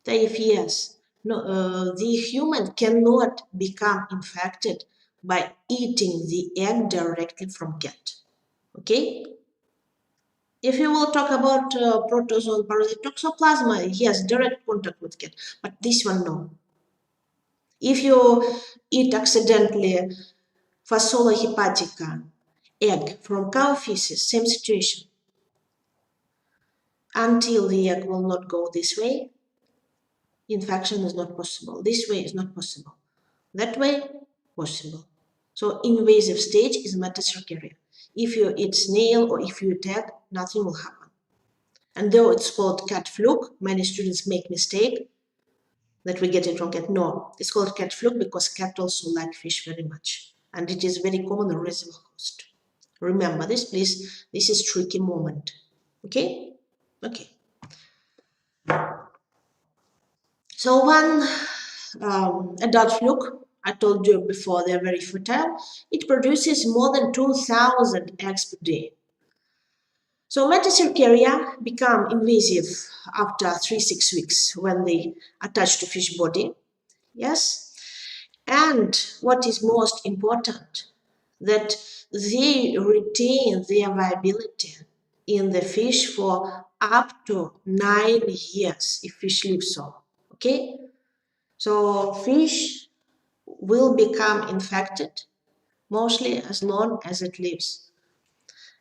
S1: If yes, no, the human cannot become infected by eating the egg directly from cat. Okay? If you will talk about protozoan parasite toxoplasma, yes, direct contact with cat, but this one no. If you eat accidentally Phasola hepatica egg from cow feces, same situation. Until the egg will not go this way, infection is not possible. This way is not possible. That way, possible. So invasive stage is metacercaria. If you eat snail or if you eat egg, nothing will happen. And though it's called cat fluke, many students make mistake that we get it wrong. No, it's called cat fluke because cat also like fish very much. And it is very common in reservoir host. Remember this, please. This is tricky moment. Okay? Okay. So one adult fluke, I told you before, they're very fertile. It produces more than 2,000 eggs per day. So metacercaria become invasive after 3-6 weeks when they attach to fish body. Yes. And what is most important, that they retain their viability in the fish for up to 9 years if fish lives so. Okay. So fish will become infected mostly as long as it lives.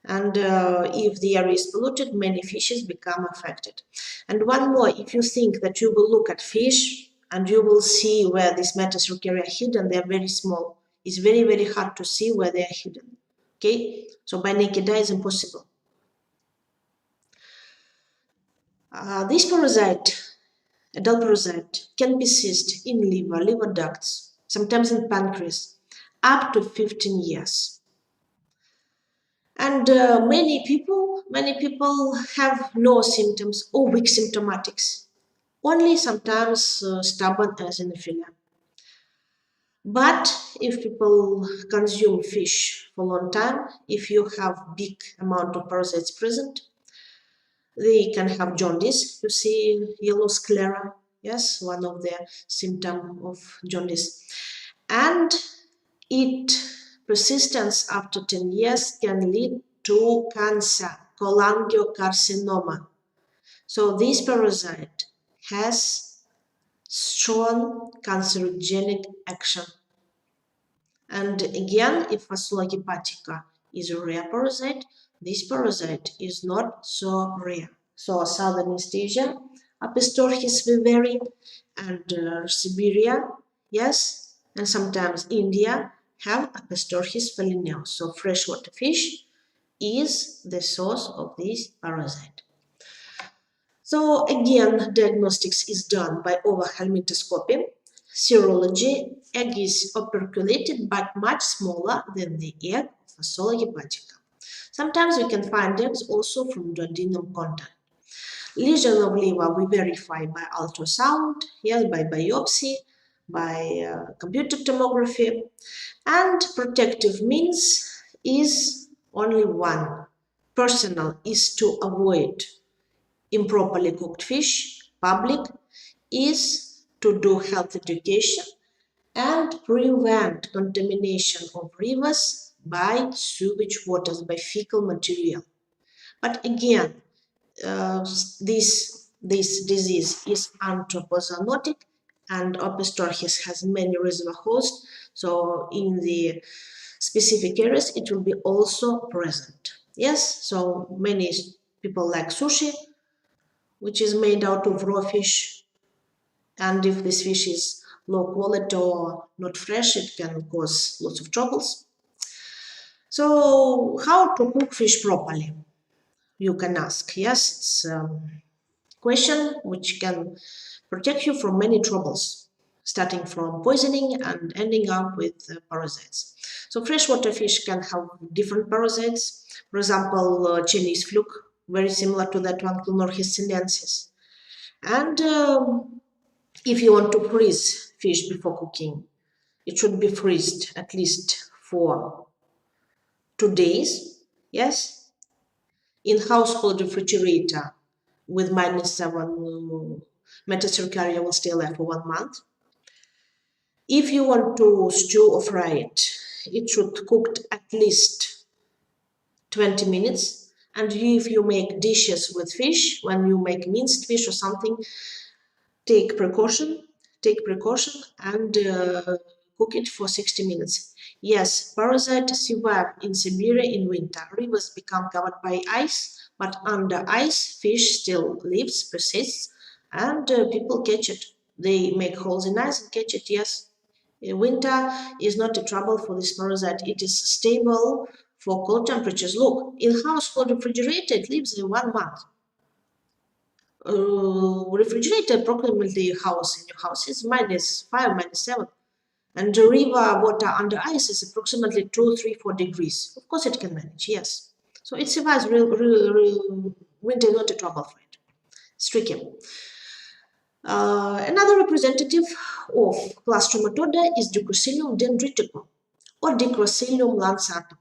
S1: And if the area is polluted, many fishes become affected. And one more, if you think that you will look at fish and you will see where these metacercaria are hidden, they are very small. It's very, very hard to see where they are hidden. Okay, so by naked eye is impossible. This parasite, adult parasite, can persist in liver ducts, sometimes in pancreas, up to 15 years. And many people have no symptoms or weak symptomatics, only sometimes stubborn eosinophilia. But if people consume fish for a long time, if you have big amount of parasites present, they can have jaundice. You see yellow sclera, yes, one of the symptoms of jaundice. And it persistence after 10 years can lead to cancer, cholangiocarcinoma. So this parasite has strong cancerogenic action. And again, if Phaseola hepatica is a rare parasite, this parasite is not so rare. So Southeast Asia, Apistorchis viveri, and Siberia, yes, and sometimes India have Apistorchis felineus. So freshwater fish is the source of this parasite. So again, diagnostics is done by over-helmintoscopy. Serology, egg is operculated but much smaller than the egg of Phaseola hepatica. Sometimes we can find eggs also from duodenum content. Lesion of liver we verify by ultrasound, yes, by biopsy, by computer tomography, and protective means is only one. Personal is to avoid improperly cooked fish. Public is to do health education and prevent contamination of rivers by sewage waters, by fecal material. But again, this disease is anthropozoonotic, and Opistorchis has many reservoir hosts, so in the specific areas it will be also present. Yes, so many people like sushi, which is made out of raw fish, and if this fish is low quality or not fresh, it can cause lots of troubles. So how to cook fish properly? You can ask. Yes, it's a question which can protect you from many troubles, starting from poisoning and ending up with parasites. So freshwater fish can have different parasites. For example, Chinese fluke, very similar to that one, Clunorchis sinensis. And if you want to freeze fish before cooking, it should be freezed at least for 2 days. Yes, in household refrigerator with -7 metacercaria will stay there for 1 month. If you want to stew or fry it, it should cook at least 20 minutes. And if you make dishes with fish, when you make minced fish or something, take precaution and cook it for 60 minutes. Yes, parasites survive in Siberia in winter. Rivers become covered by ice, but under ice, fish still lives, persists, and people catch it. They make holes in ice and catch it, yes. Winter is not a trouble for this parasite. It is stable for cold temperatures. Look, in household refrigerator, it lives in 1 month. Refrigerator approximately house in your house is -5, -7. And the river water under ice is approximately 2, 3, 4 degrees. Of course, it can manage, yes. So it survives winter, not a trouble for it. It's tricky. Another representative of class Trematoda is Dicrocilium dendriticum or Dicrocilium lanceatum.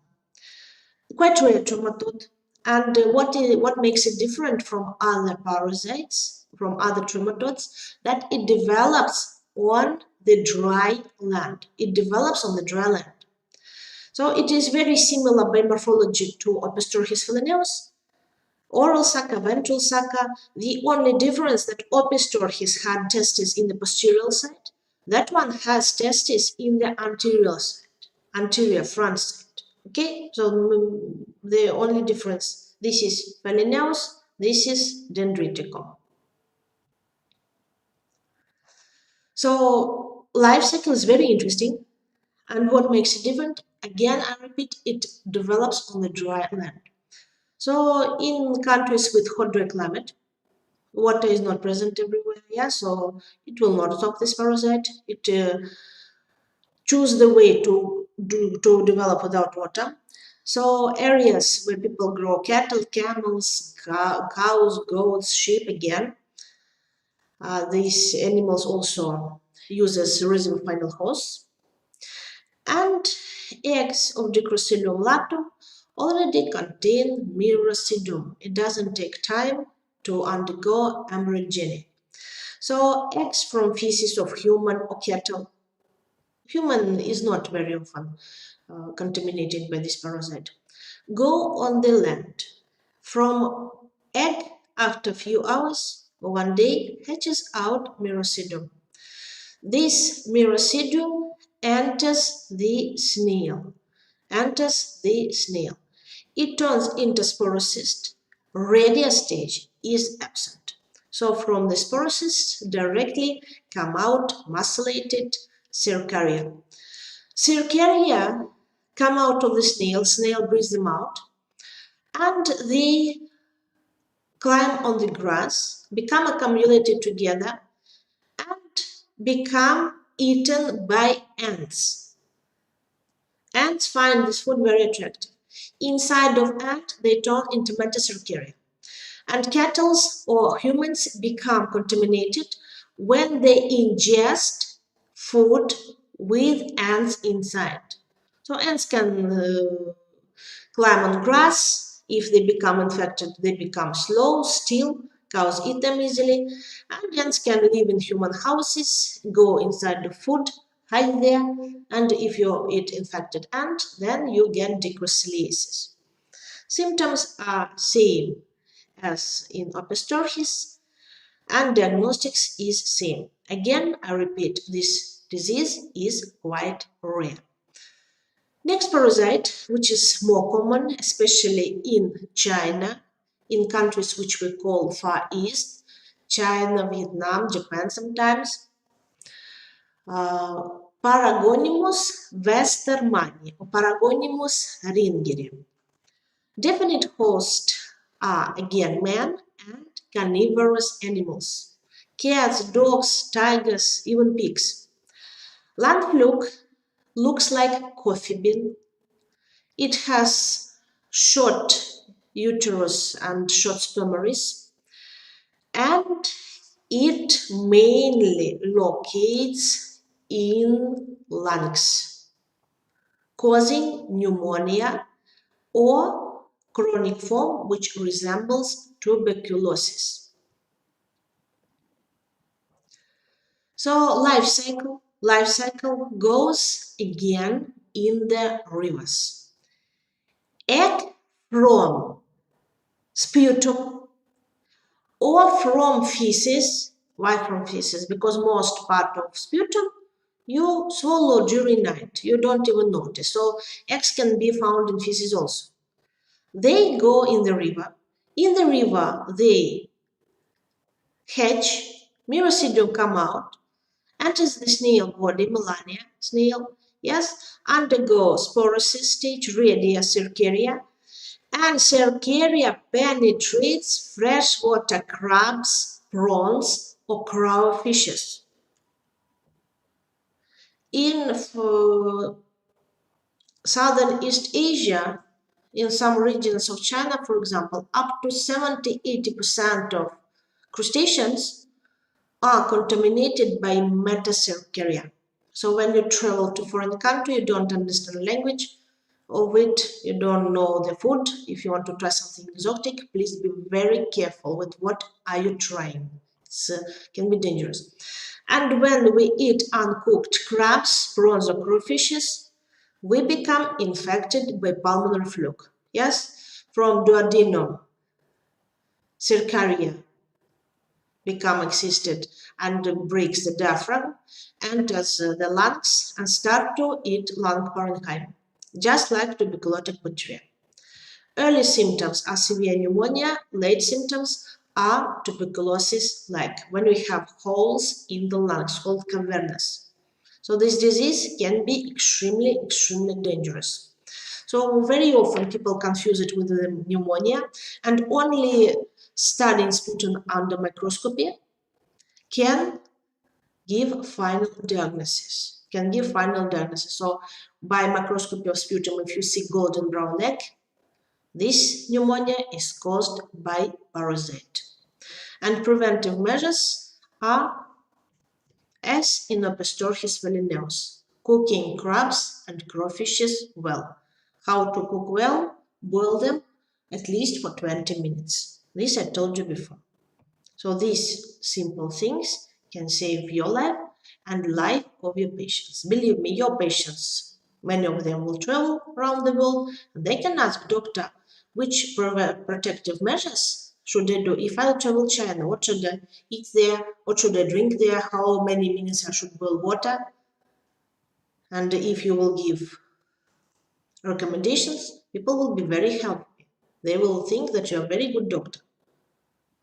S1: Quite rare trematode. And what makes it different from other parasites, from other trematodes, that it develops on the dry land. It develops on the dry land. So it is very similar by morphology to Opistorchis phylaneus, oral sucker, ventral sucker. The only difference that Opistorchis had testes in the posterior side, that one has testes in the anterior side, anterior front side. Okay, so the only difference, this is phylaneus, this is dendriticum. So life cycle is very interesting, and what makes it different, again I repeat, it develops on the dry land. So in countries with hot dry climate, water is not present everywhere, yeah, so it will not stop this parasite. It choose the way to develop without water. So areas where people grow cattle, camels, cows, goats, sheep, again, these animals also use as reservoir final hosts. And eggs of Dicrocilium latum already contain miracidum. It doesn't take time to undergo embryogeny. So eggs from feces of human or cattle. Human is not very often contaminated by this parasite. Go on the land. From egg, after a few hours or 1 day, hatches out miracidum. This miracidum enters the snail. It turns into sporocyst. Radial stage is absent. So from the sporocyst directly come out macellated cercaria. Cercaria come out of the snail breathes them out, and they climb on the grass, become accumulated together, and become eaten by ants. Ants find this food very attractive. Inside of ant, they turn into metacercaria. And cattle or humans become contaminated when they ingest food with ants inside. So ants can climb on grass. If they become infected, they become slow, still. Cows eat them easily. And ants can live in human houses, go inside the food, hide there. And if you eat infected ant, then you get dicrociliasis. Symptoms are same as in Opistorchis, and diagnostics is same. Again, I repeat, this disease is quite rare. Next parasite, which is more common, especially in China, in countries which we call Far East, China, Vietnam, Japan sometimes, Paragonimus westermanni or Paragonimus ringeri. Definite hosts are again men and carnivorous animals, cats, dogs, tigers, even pigs. Land fluke looks like coffee bean. It has short uterus and short spermaries, and it mainly locates in lungs, causing pneumonia or chronic form which resembles tuberculosis. So life cycle goes again in the rivers. Egg from sputum or from feces. Why from feces? Because most part of sputum you swallow during night. You don't even notice. So eggs can be found in feces also. They go in the river. In the river, they hatch, miracidum come out, enters the snail body, Melania snail, yes, undergoes porosis stage, Redia circaria, and circaria penetrates freshwater crabs, prawns, or crayfishes. In Southern East Asia, in some regions of China, for example, up to 70–80% of crustaceans are contaminated by metacircaria. So when you travel to foreign country, you don't understand the language of it, you don't know the food. If you want to try something exotic, please be very careful with what are you trying. It can be dangerous. And when we eat uncooked crabs, prawns, or crayfishes, we become infected by pulmonary fluke. Yes, from duodenum, circaria become excited and breaks the diaphragm, enters the lungs and start to eat lung parenchyma, just like tuberculotic bacteria. Early symptoms are severe pneumonia, late symptoms are tuberculosis, like when we have holes in the lungs called cavernous. So this disease can be extremely dangerous. So very often people confuse it with the pneumonia, and only studying sputum under microscopy can give final diagnosis. So by microscopy of sputum, if you see golden brown egg, this pneumonia is caused by parasite. And preventive measures are as in Opistorchis velineus, cooking crabs and crayfishes well. How to cook well? Boil them at least for 20 minutes. This I told you before. So these simple things can save your life and life of your patients. Believe me, your patients, many of them will travel around the world, and they can ask doctor which protective measures should they do. If I travel China, what should I eat there? What should I drink there? How many minutes I should boil water? And if you will give recommendations, people will be very happy. They will think that you are a very good doctor.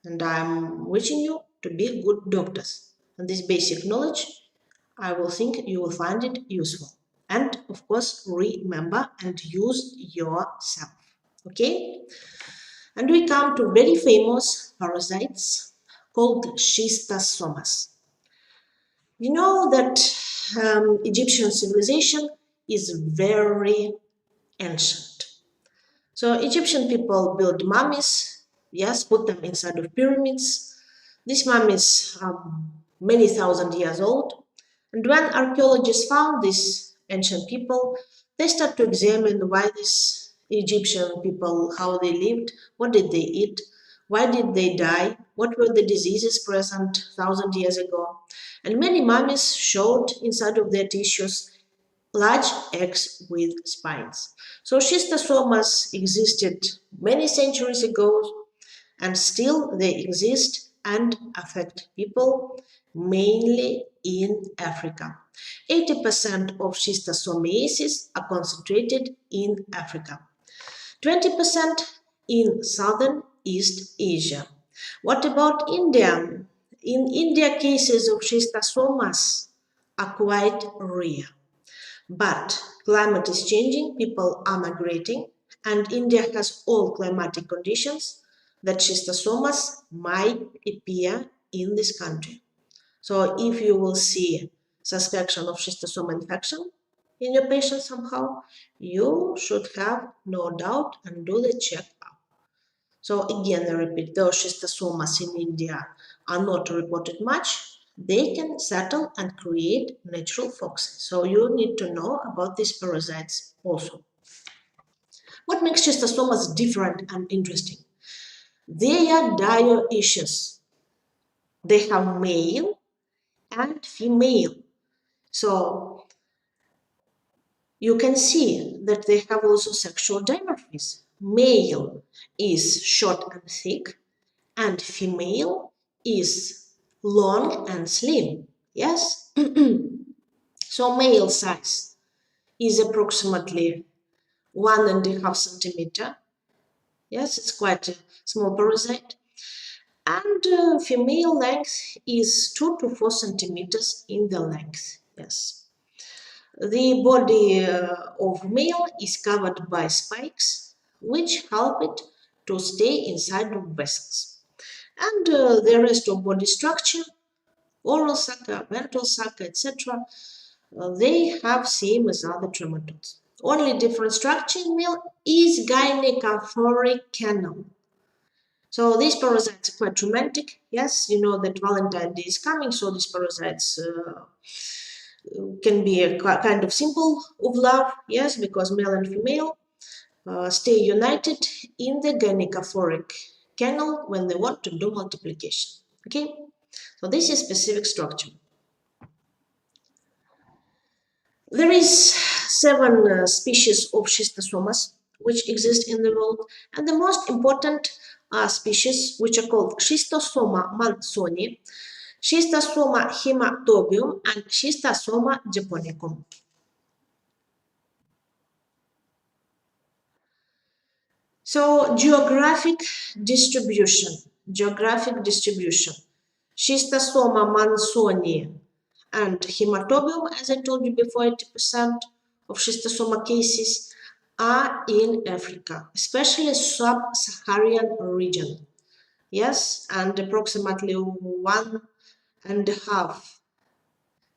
S1: And I'm wishing you to be good doctors. And this basic knowledge, I will think you will find it useful. And of course, remember and use yourself. Okay? And we come to very famous parasites called schistosomas. You know that Egyptian civilization is very ancient. So Egyptian people built mummies, yes, put them inside of pyramids. These mummies are many thousand years old. And when archaeologists found these ancient people, they start to examine why these Egyptian people, how they lived, what did they eat, why did they die, what were the diseases present 1,000 years ago. And many mummies showed inside of their tissues large eggs with spines. So schistosomas existed many centuries ago, and still they exist and affect people, mainly in Africa. 80% of schistosomiasis are concentrated in Africa, 20% in Southern East Asia. What about India? In India, cases of schistosomas are quite rare. But climate is changing, people are migrating, and India has all climatic conditions that schistosomas might appear in this country. So if you will see suspicion of schistosoma infection in your patient somehow, you should have no doubt and do the checkup. So again, I repeat, those schistosomas in India are not reported much. They can settle and create natural foxes. So you need to know about these parasites also. What makes schistosomas different and interesting? They are dioecious. They have male and female. So you can see that they have also sexual dimorphism. Male is short and thick, and female is long and slim. Yes? So male size is approximately 1.5 centimeter. Yes, it's quite a small parasite. And female length is 2 to 4 centimeters in the length. Yes. The body of male is covered by spikes, which help it to stay inside of vessels. And the rest of body structure, oral sac, ventral sac, etc., they have same as other trematodes. Only different structure in male is gynecophoric canal. So these parasites are quite romantic. Yes, you know that Valentine's Day is coming, so these parasites can be a kind of symbol of love. Yes, because male and female stay united in the gynecophoric canal when they want to do multiplication. Okay, so this is specific structure. There is 7 species of schistosomas which exist in the world, and the most important species, which are called Schistosoma mansoni, Schistosoma hematobium, and Schistosoma japonicum. So geographic distribution, Schistosoma mansoni and hematobium, as I told you before, 80% of schistosoma cases are in Africa, especially sub-Saharan region. Yes, and approximately 1.5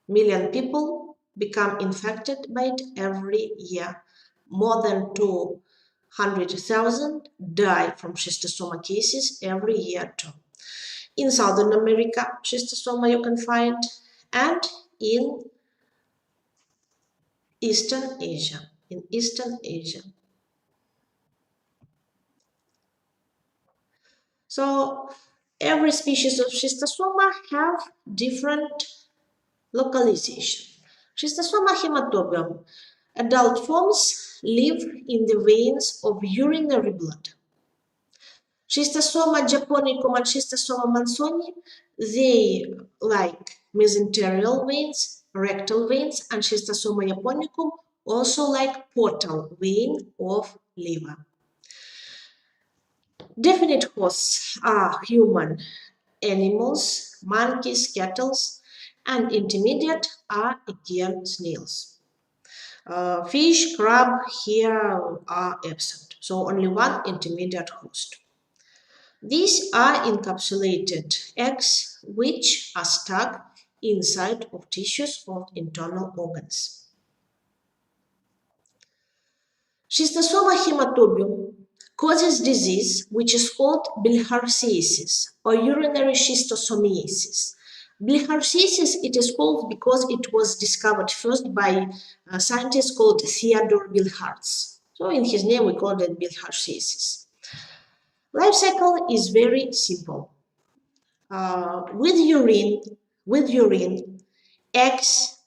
S1: million people become infected by it every year. More than 200,000 die from schistosoma cases every year too. In Southern America, schistosoma you can find, and in Eastern Asia. So every species of schistosoma have different localization. Schistosoma hematobium, adult forms live in the veins of urinary blood. Schistosoma japonicum and Schistosoma mansoni, they like mesenterial veins, rectal veins, and Schistosoma japonicum also like portal vein of liver. Definite hosts are human, animals, monkeys, cattle, and intermediate are again snails. Fish, crab here are absent, so only one intermediate host. These are encapsulated eggs which are stuck inside of tissues of internal organs. Schistosoma hematobium causes disease which is called bilharziasis or urinary schistosomiasis. Bilharziasis it is called because it was discovered first by a scientist called Theodore Bilharz. So in his name we call it bilharziasis. Life cycle is very simple. With urine, eggs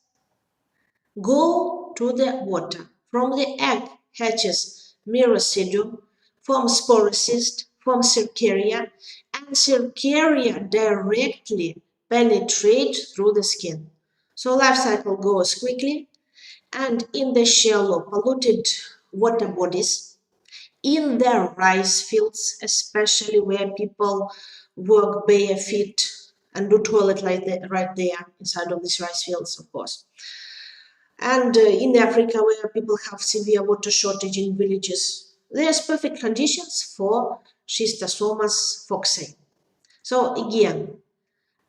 S1: go to the water. From the egg hatches miracidium, forms sporocyst, forms cercaria, and cercaria directly penetrate through the skin. So life cycle goes quickly, and in the shallow polluted water bodies, in the rice fields, especially where people work bare feet and do toilet like right there inside of these rice fields, of course. And in Africa, where people have severe water shortage in villages, there's perfect conditions for Schistosomas foxae. So again,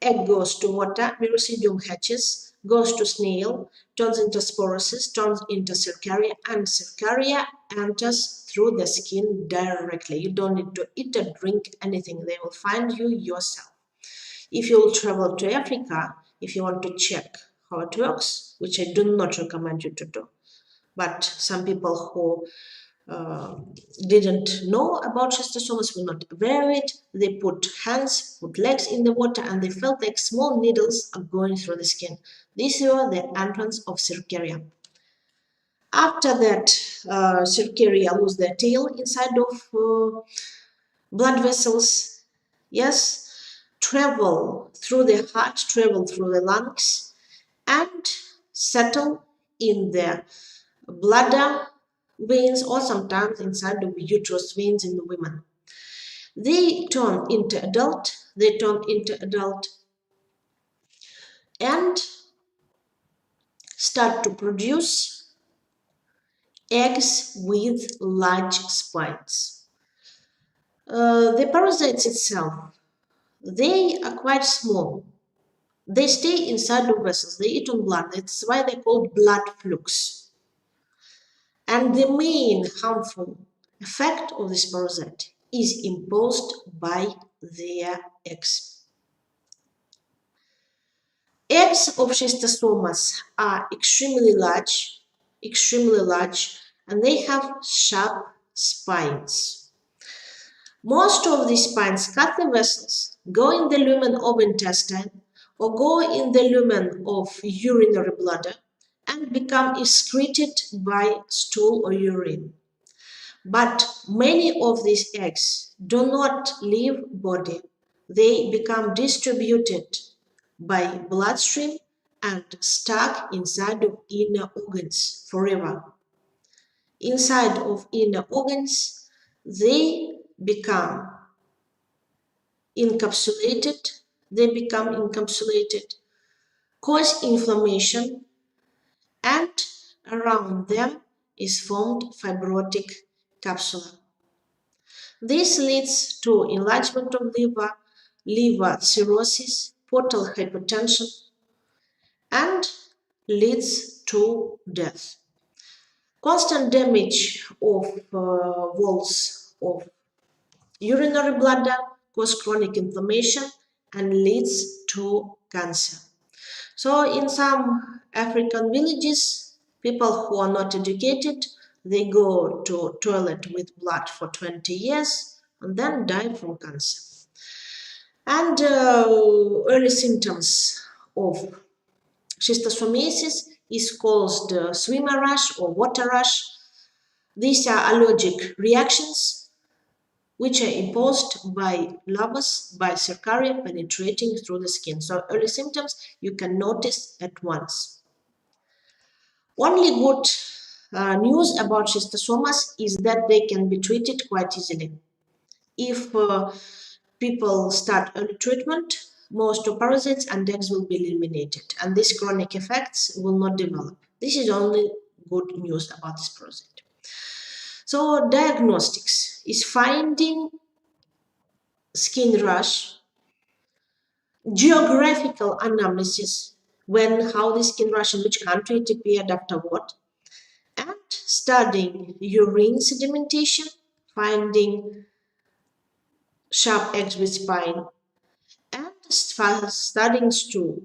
S1: egg goes to water, miracidium hatches, goes to snail, turns into sporocyst, turns into cercaria, and cercaria enters through the skin directly. You don't need to eat or drink anything. They will find you yourself. If you will travel to Africa, if you want to check how it works, which I do not recommend you to do, but some people who didn't know about schistosomas will not aware of it. They put hands, put legs in the water, and they felt like small needles are going through the skin. These were the entrance of cercaria. After that, cercaria lose their tail inside of blood vessels. Yes, travel through the heart, travel through the lungs, and settle in the bladder veins or sometimes inside of uterus veins in the women. They turn into adult, they turn into adult and start to produce eggs with large spines. The parasites itself, they are quite small. They stay inside the vessels. They eat on blood. That's why they're called blood flukes. And the main harmful effect of this parasite is imposed by their eggs. Eggs of schistosomas are extremely large, and they have sharp spines. Most of these spines cut the vessels, go in the lumen of intestine, or go in the lumen of urinary bladder and become excreted by stool or urine. But many of these eggs do not leave body. They become distributed by bloodstream and stuck inside of inner organs forever. Inside of inner organs, they become encapsulated, cause inflammation, and around them is formed fibrotic capsula. This leads to enlargement of liver cirrhosis, portal hypertension, and leads to death. Constant damage of walls of urinary bladder causes chronic inflammation and leads to cancer. So in some African villages, people who are not educated, they go to toilet with blood for 20 years and then die from cancer. And early symptoms of schistosomiasis is caused swimmer rash or water rash. These are allergic reactions which are imposed by larvae by cercaria penetrating through the skin. So early symptoms you can notice at once. Only good news about schistosomas is that they can be treated quite easily. If people start early treatment, most of parasites and eggs will be eliminated, and these chronic effects will not develop. This is only good news about this parasite. So diagnostics is finding skin rash, geographical analysis, how the skin rash in which country it appeared after what, and studying urine sedimentation, finding sharp eggs with spine, and studying stool,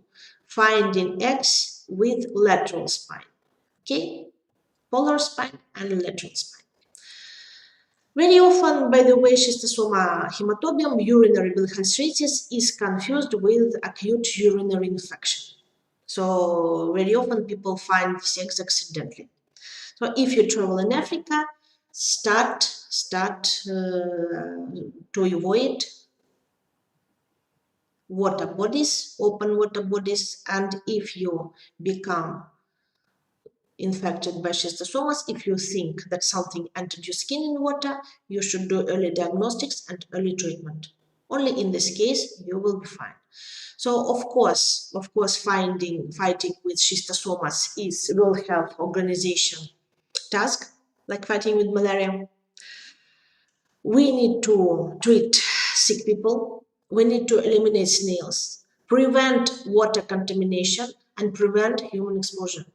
S1: finding eggs with lateral spine. Okay, polar spine and lateral spine. Very often, by the way, schistosoma hematobium urinary bilharziosis is confused with acute urinary infection. So very often people find these eggs accidentally. So if you travel in Africa, start to avoid water bodies, open water bodies, and if you become infected by schistosomas, if you think that something entered your skin in water, you should do early diagnostics and early treatment. Only in this case you will be fine. So of course, fighting with schistosomas is World Health Organization task, like fighting with malaria. We need to treat sick people. We need to eliminate snails, prevent water contamination, and prevent human exposure.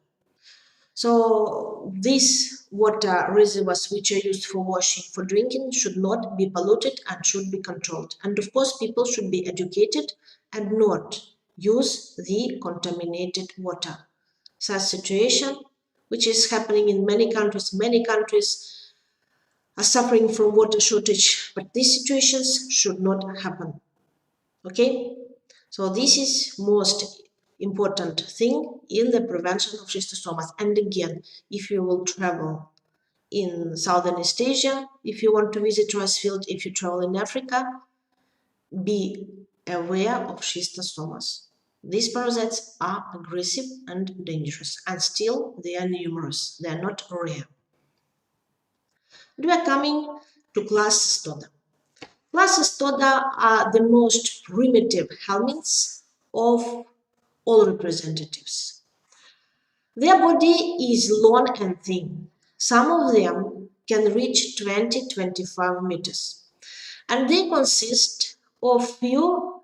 S1: So these water reservoirs which are used for washing, for drinking, should not be polluted and should be controlled. And of course, people should be educated and not use the contaminated water. Such situation, which is happening in many countries are suffering from water shortage, but these situations should not happen. Okay, so this is most important thing in the prevention of schistosomas. And again, if you will travel in Southeast Asia, if you want to visit rice field, if you travel in Africa, be aware of schistosomas. These parasites are aggressive and dangerous, and still they are numerous. They are not rare. We are coming to class Stoda. Classistoda are the most primitive helminths of all representatives. Their body is long and thin. Some of them can reach 20-25 meters. And they consist of few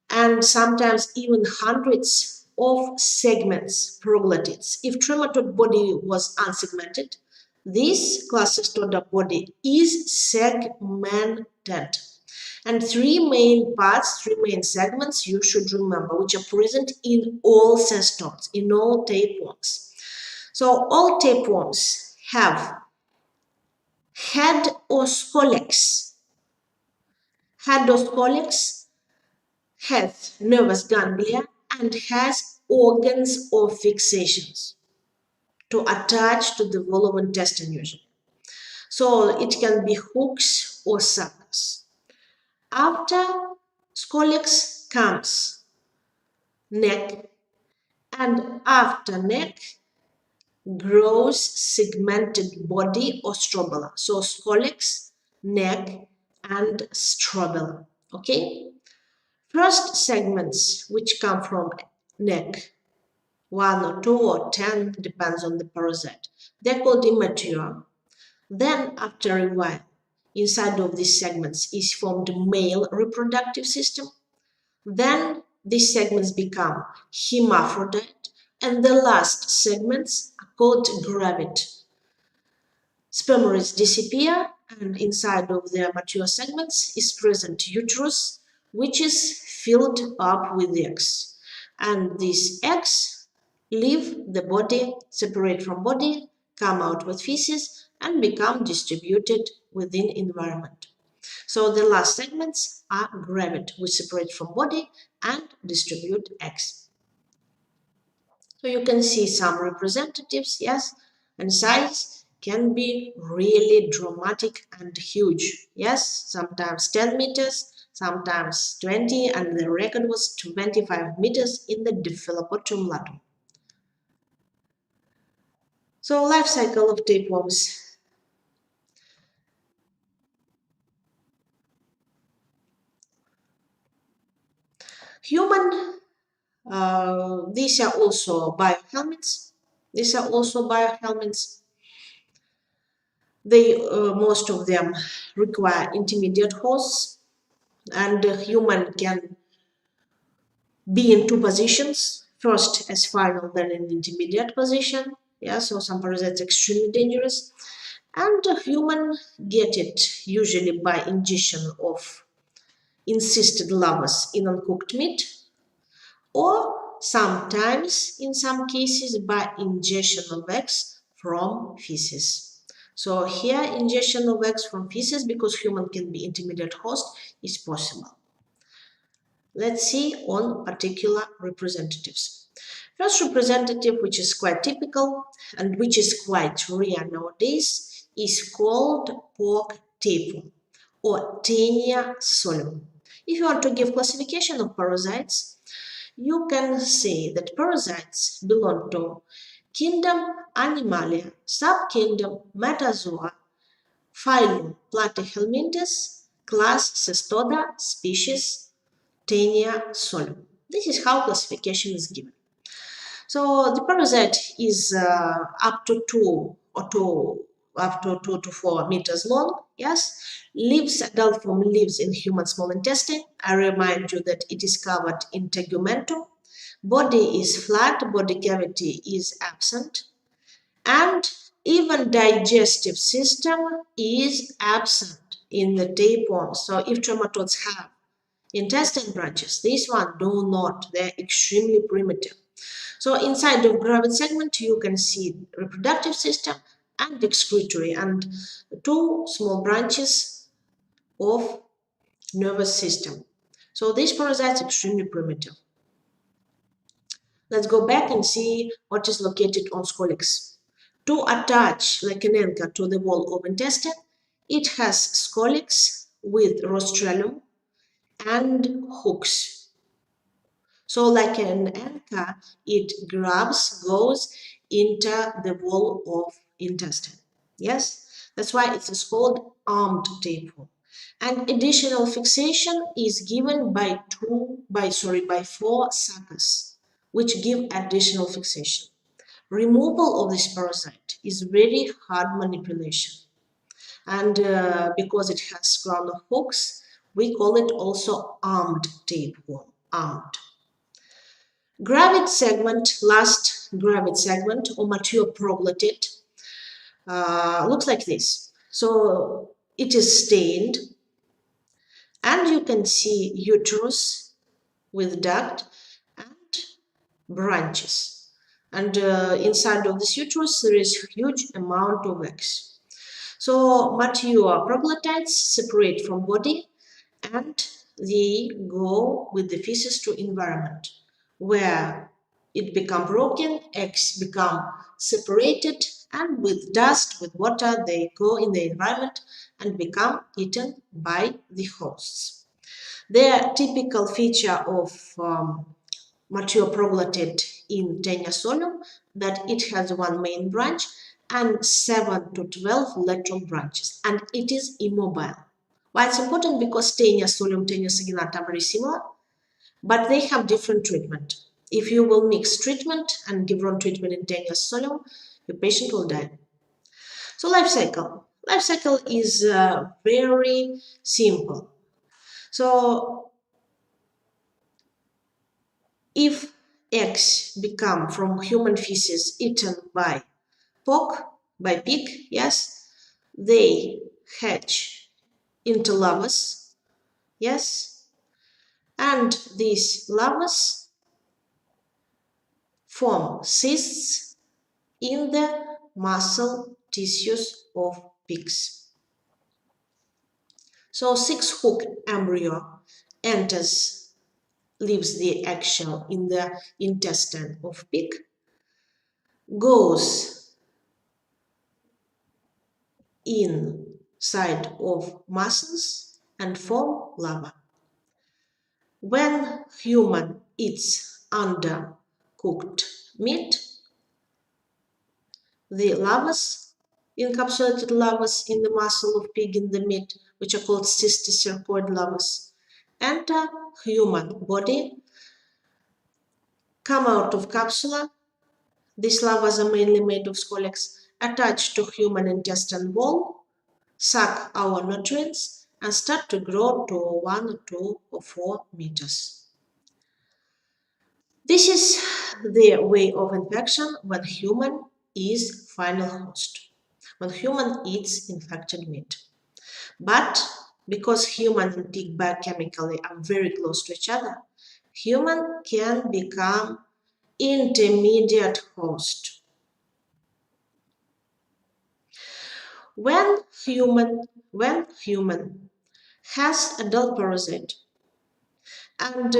S1: and sometimes even hundreds of segments, proglottids. If trematode body was unsegmented, this classistoda body is segmented. And three main parts, three main segments you should remember, which are present in all cestodes, in all tapeworms. So all tapeworms have head or scolex. Head or scolex has nervous ganglia and has organs or fixations to attach to the wall of intestine usually. So it can be hooks or suckers. After scolex comes neck, and after neck grows segmented body or strobila. So scolex, neck, and strobila. Okay? First segments which come from neck, 1 or 2 or 10, depends on the parasite. They're called immature. Then after a while, inside of these segments is formed male reproductive system. Then these segments become hermaphrodite, and the last segments are called gravid. Spermaries disappear, and inside of their mature segments is present uterus, which is filled up with eggs. And these eggs leave the body, separate from body, come out with feces, and become distributed within environment. So the last segments are gravid, which separate from body and distribute eggs. So you can see some representatives, yes, and size can be really dramatic and huge. Yes, sometimes 10 meters, sometimes 20, and the record was 25 meters in the Diphyllopotrium latum. So life cycle of tapeworms. Human, these are also biohelminths. These are also biohelminths. They, most of them require intermediate hosts, and the human can be in two positions, first as final, then in intermediate position. Yeah, so some parasites are extremely dangerous. And the human get it usually by ingestion of encysted larvae in uncooked meat, or sometimes, in some cases, by ingestion of eggs from feces. So here, ingestion of eggs from feces, because human can be intermediate host, is possible. Let's see on particular representatives. First representative, which is quite typical and which is quite rare nowadays, is called pork tapeworm or Taenia solum. If you want to give classification of parasites, you can say that parasites belong to kingdom Animalia, subkingdom Metazoa, phylum Platyhelminthes, class Cestoda, species Taenia solum. This is how classification is given. So the parasite is up to 2 to 4 meters long. Yes, adult form lives in human small intestine. I remind you that it is covered in tegumentum. Body is flat, body cavity is absent, and even digestive system is absent in the tapeworm. So if trematodes have intestine branches, these one do not. They're extremely primitive. So inside of gravid segment, you can see reproductive system and excretory, and two small branches of nervous system. So these parasites are extremely primitive. Let's go back and see what is located on scolex. To attach like an anchor to the wall of intestine, it has scolex with rostrum and hooks. So like an anchor, it goes into the wall of intestine. Yes, that's why it's called armed tapeworm. And additional fixation is given by four suckers, which give additional fixation. Removal of this parasite is very hard manipulation, and because it has crown of hooks, we call it also armed tapeworm. Armed. Gravid segment, last gravid segment or mature proglottid looks like this. So it is stained, and you can see uterus with duct and branches. And inside of this uterus, there is huge amount of eggs. So mature proglottids separate from body and they go with the feces to environment where it become broken, eggs become separated, and with dust, with water, they go in the environment and become eaten by the hosts. The typical feature of mature proglottid in Taenia solium that it has one main branch and 7 to 12 lateral branches, and it is immobile. Why it's important? Because Taenia solium, Taenia saginata are very similar, but they have different treatment. If you will mix treatment and give wrong treatment in Taenia solium, your patient will die. So life cycle. Life cycle is very simple. So if eggs become from human feces eaten by pig, yes, they hatch into larvas, yes, and these larvas form cysts in the muscle tissues of pigs. So 6-hook embryo leaves the eggshell in the intestine of pig, goes inside of muscles and form larva. When human eats undercooked meat, the larvas, encapsulated larvas in the muscle of pig in the meat, which are called cysticercoid larvas, enter human body, come out of capsula. These larvas are mainly made of scolex, attach to human intestine wall, suck our nutrients, and start to grow to 1 or 2 or 4 meters. This is the way of infection when human is final host, when human eats infected meat. But because human and pig biochemically are very close to each other, human can become intermediate host. When human has adult parasite, and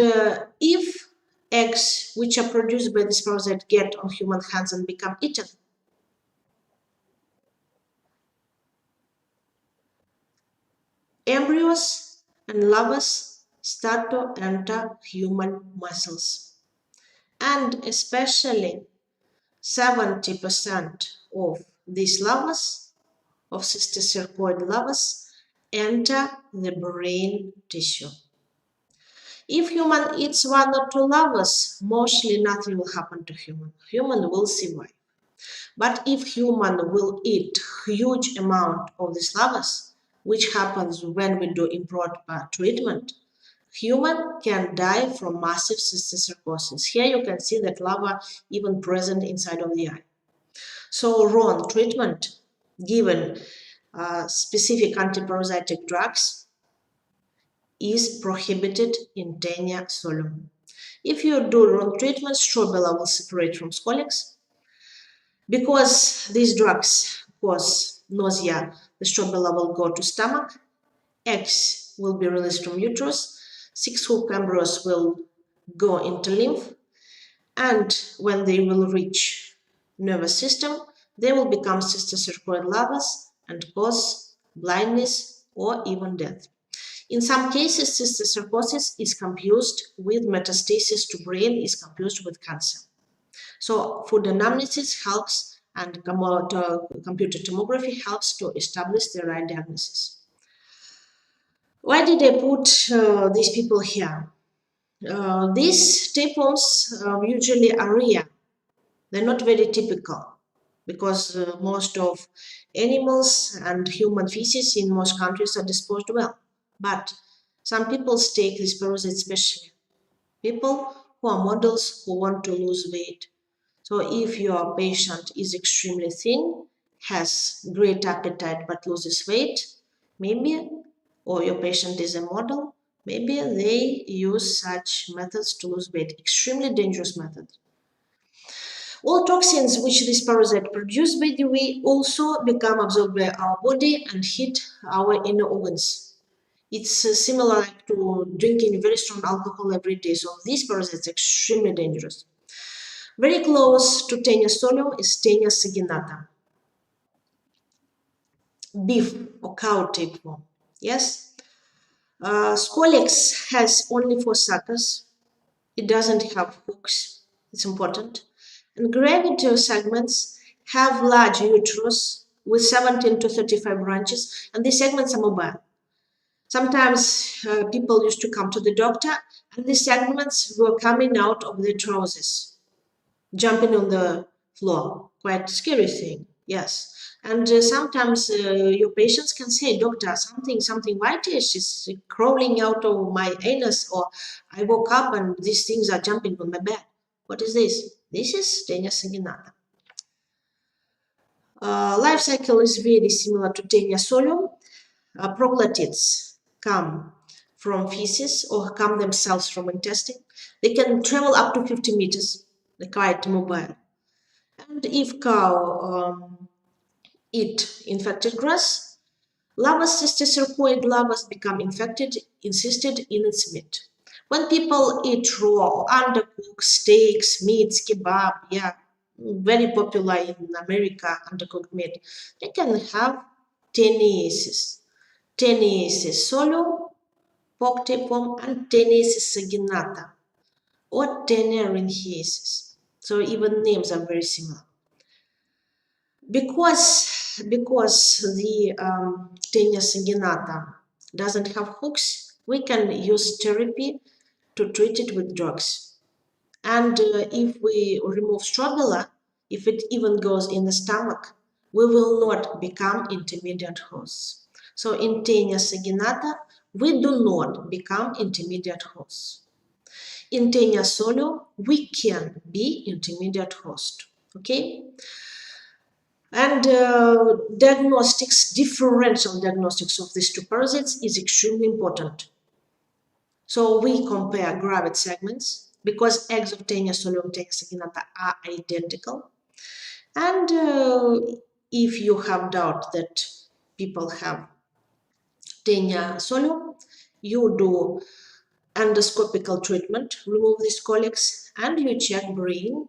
S1: if eggs which are produced by this parasite get on human hands and become eaten, embryos and larvas start to enter human muscles, and especially 70% of these larvas, of cysticercoid larvas, enter the brain tissue. If human eats 1 or 2 larvas, mostly nothing will happen to human. Human will survive. But if human will eat huge amount of these larvas, which happens when we do improper treatment, human can die from massive cysticercosis. Here you can see that larva even present inside of the eye. So wrong treatment, given specific antiparasitic drugs, is prohibited in Taenia solium. If you do wrong treatment, strobila will separate from scolex. Because these drugs cause nausea, the strobila will go to stomach, eggs will be released from uterus, 6-hook embryos will go into lymph, and when they will reach nervous system, they will become cysticercoid larvas and cause blindness or even death. In some cases, cysticercosis is confused with metastasis to brain, is confused with cancer. So food anamnesis helps, and computer tomography helps to establish the right diagnosis. Why did I put these people here? These tapeworms usually are rare. They're not very typical because most of animals and human feces in most countries are disposed well. But some people take this parasite specially. People who are models who want to lose weight. So if your patient is extremely thin, has great appetite but loses weight, maybe, or your patient is a model, maybe they use such methods to lose weight. Extremely dangerous method. All toxins which this parasite produce, by the way, also become absorbed by our body and hit our inner organs. It's similar to drinking very strong alcohol every day. So this parasite is extremely dangerous. Very close to Taenia solium is Taenia saginata, beef or cow tapeworm. Yes, Scolex has only 4 suckers. It doesn't have hooks. It's important. And gravitable segments have large uterus with 17 to 35 branches, and these segments are mobile. Sometimes people used to come to the doctor, and these segments were coming out of their trousers, jumping on the floor. Quite scary thing, yes. And sometimes your patients can say, doctor, something whitish is crawling out of my anus, or I woke up and these things are jumping on my bed. What is this? This is Taenia saginata. Life cycle is very similar to Taenia solium. Proglatids come from feces or come themselves from intestine. They can travel up to 50 meters. They're quite mobile. And if cow eat infected grass, larvas, cysticercoid larvas become infected, insisted in its meat. When people eat raw or undercooked steaks, meats, kebab, yeah, very popular in America, undercooked meat, they can have teniasis. Teniasis solium, pork tapeworm, and Teniasis saginata, or Taenia rhynchiasis. So even names are very similar. Because the Taenia saginata doesn't have hooks, we can use therapy to treat it with drugs. And if we remove strobila, if it even goes in the stomach, we will not become intermediate hosts. So in Taenia saginata, we do not become intermediate hosts. In Taenia solium, we can be intermediate host. Okay? And differential diagnostics of these two parasites is extremely important. So we compare gravid segments because eggs of Taenia solium, Taenia saginata are identical. And if you have doubt that people have Taenia solium, you do endoscopical treatment, remove these colics, and you check brain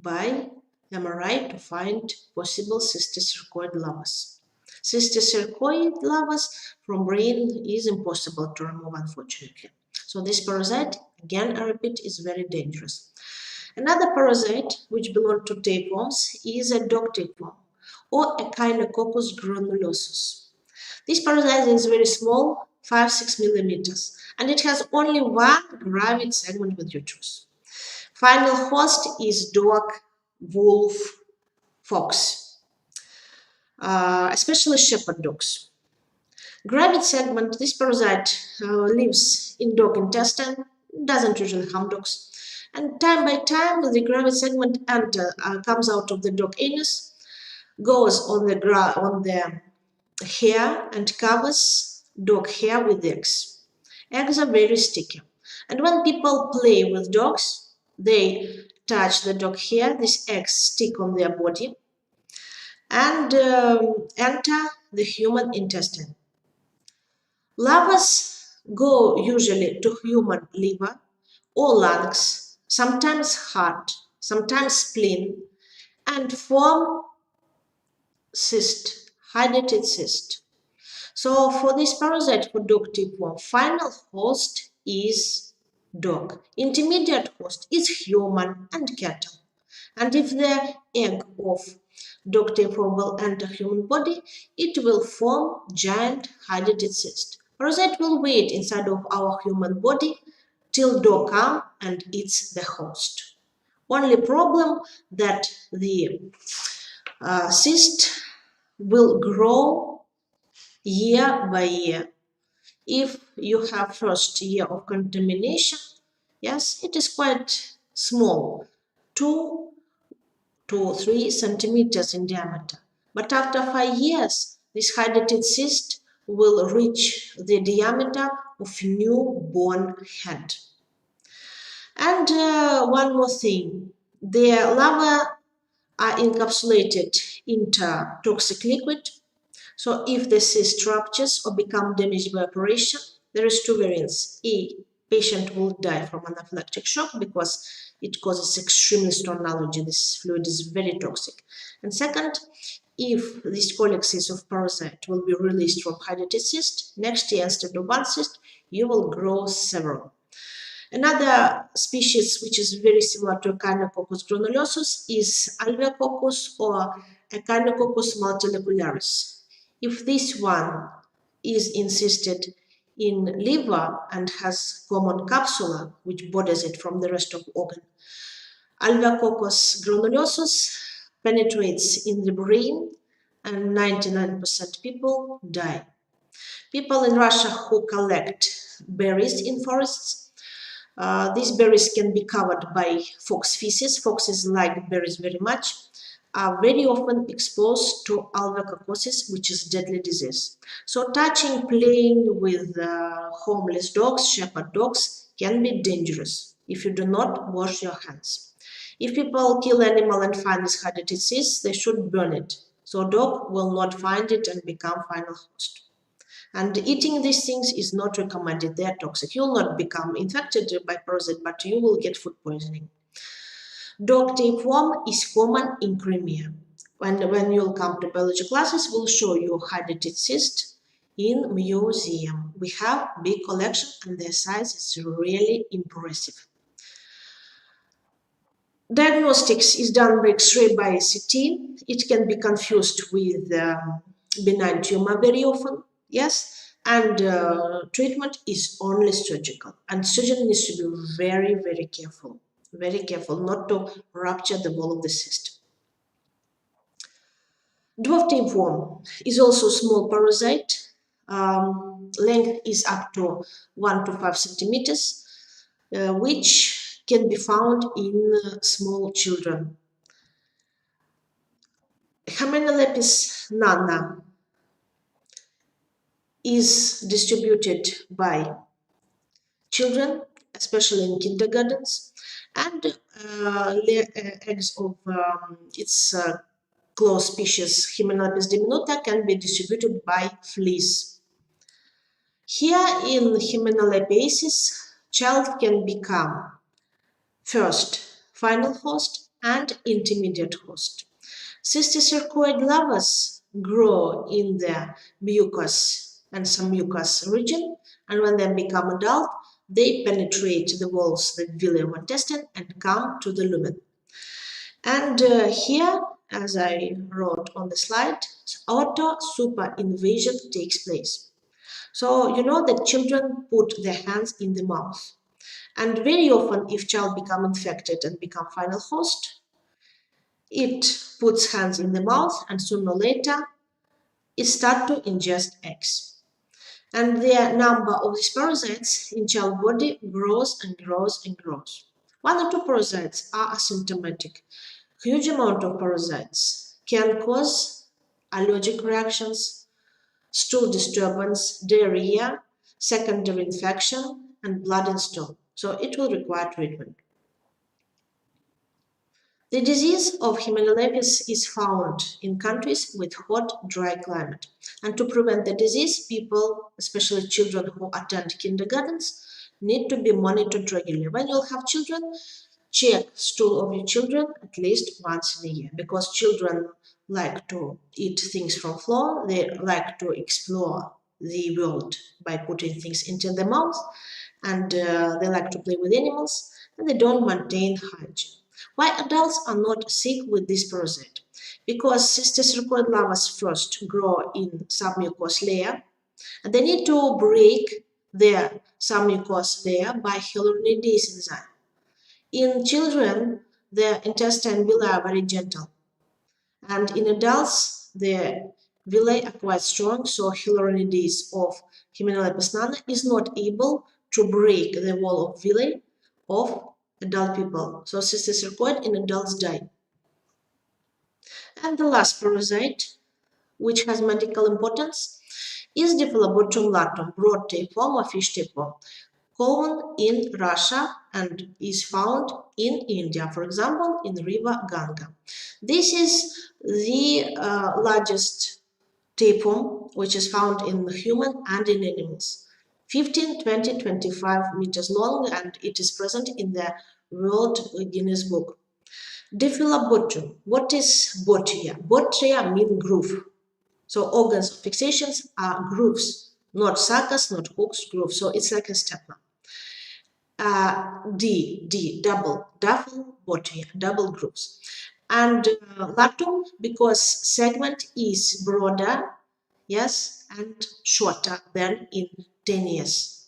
S1: by MRI to find possible cysticercoid lavas. Cysticercoid lavas from brain is impossible to remove, unfortunately. So this parasite, again, I repeat, is very dangerous. Another parasite which belongs to tapeworms is a dog tapeworm or Echinococcus granulosus. This parasite is very small, 5-6 millimeters, and it has only one gravid segment with uterus. Final host is dog, wolf, fox, especially shepherd dogs. Gravid segment, this parasite lives in dog intestine, doesn't usually harm dogs. And time by time, the gravid segment comes out of the dog anus, goes on the hair and covers dog hair with eggs. Eggs are very sticky. And when people play with dogs, they touch the dog hair, these eggs stick on their body and enter the human intestine. Larvas go usually to human liver or lungs, sometimes heart, sometimes spleen, and form cyst, hydatid cyst. So for this parasite for dog tapeworm, final host is dog. Intermediate host is human and cattle. And if the egg of dog tapeworm will enter human body, it will form giant hydatid cyst. Parasite will wait inside of our human body till dog comes and eats the host. Only problem that the cyst will grow year by year. If you have first year of contamination, yes, it is quite small, 2 to 3 centimeters in diameter. But after 5 years, this hydrated cyst will reach the diameter of newborn head. And one more thing, the larvae are encapsulated into toxic liquid. So if the cyst ruptures or become damaged by operation, there is two variants. A, patient will die from anaphylactic shock because it causes extremely strong allergy. This fluid is very toxic. And second, if this collection of parasite will be released from hydrated cyst, next year instead of one cyst, you will grow several. Another species which is very similar to Echinococcus granulosus is Alveococcus or Echinococcus multilocularius. If this one is encysted in liver and has common capsula which borders it from the rest of organ, Alveococcus granulosus penetrates in the brain and 99% people die. People in Russia who collect berries in forests, these berries can be covered by fox feces. Foxes like berries very much, are very often exposed to alvecoccosis, which is deadly disease. So touching, playing with homeless dogs, shepherd dogs, can be dangerous if you do not wash your hands. If people kill animal and find this hydrated cyst, they should burn it, so dog will not find it and become final host. And eating these things is not recommended. They are toxic. You will not become infected by parasite, but you will get food poisoning. Dog tapeworm is common in Crimea. When you'll come to biology classes, we'll show you hydrated cyst in museum. We have big collection and their size is really impressive. Diagnostics is done by X-ray by CT. It can be confused with benign tumor very often. Yes, and treatment is only surgical, and surgeon needs to be very careful not to rupture the wall of the cyst. Dwarf tapeworm is also small parasite. Length is up to 1 to 5 centimeters, which can be found in small children. Hymenelepis nana is distributed by children, especially in kindergartens, and eggs of its close species Hymenelepis diminuta can be distributed by fleas. Here in Hymenelepiasis, child can become first final host and intermediate host. Cysticercoid larvae grow in the mucus and submucous region, and when they become adult, they penetrate the walls, the villi of intestine, and come to the lumen. And here, as I wrote on the slide, auto-super invasion takes place. So you know that children put their hands in the mouth. And very often, if child become infected and become final host, it puts hands in the mouth and sooner or later it starts to ingest eggs. And the number of these parasites in child body grows and grows and grows. 1 or 2 parasites are asymptomatic. Huge amount of parasites can cause allergic reactions, stool disturbance, diarrhea, secondary infection, and blood and stool. So it will require treatment. The disease of Hymenelepis is found in countries with hot, dry climate. And to prevent the disease, people, especially children who attend kindergartens, need to be monitored regularly. When you'll have children, check stool of your children at least once in a year, because children like to eat things from floor. They like to explore the world by putting things into the mouth, and they like to play with animals, and they don't maintain hygiene. Why adults are not sick with this parasite? Because cysticercoid larvae first grow in submucous layer, And they need to break some mucosa layer by hyaluronidase enzyme. In children, the intestine villi are very gentle, and in adults, the villi are quite strong, so hyaluronidase of Hymenolipus nana is not able to break the wall of villi of adult people. So cysticercoid in adults die. And the last parasite, which has medical importance, is Diphyllobotum latum, broad tapeworm or fish tapeworm, common in Russia and is found in India, for example, in the river Ganga. This is the largest tapeworm which is found in human and in animals. 15, 20, 25 meters long, and it is present in the World Guinness Book. Diphyllobotum. What is botria? Botria means groove. So organs of fixations are grooves, not suckers, not hooks, grooves. So it's like a stapler. Double, duffel, botria, double grooves. And latum, because segment is broader, yes, and shorter than in tenuis.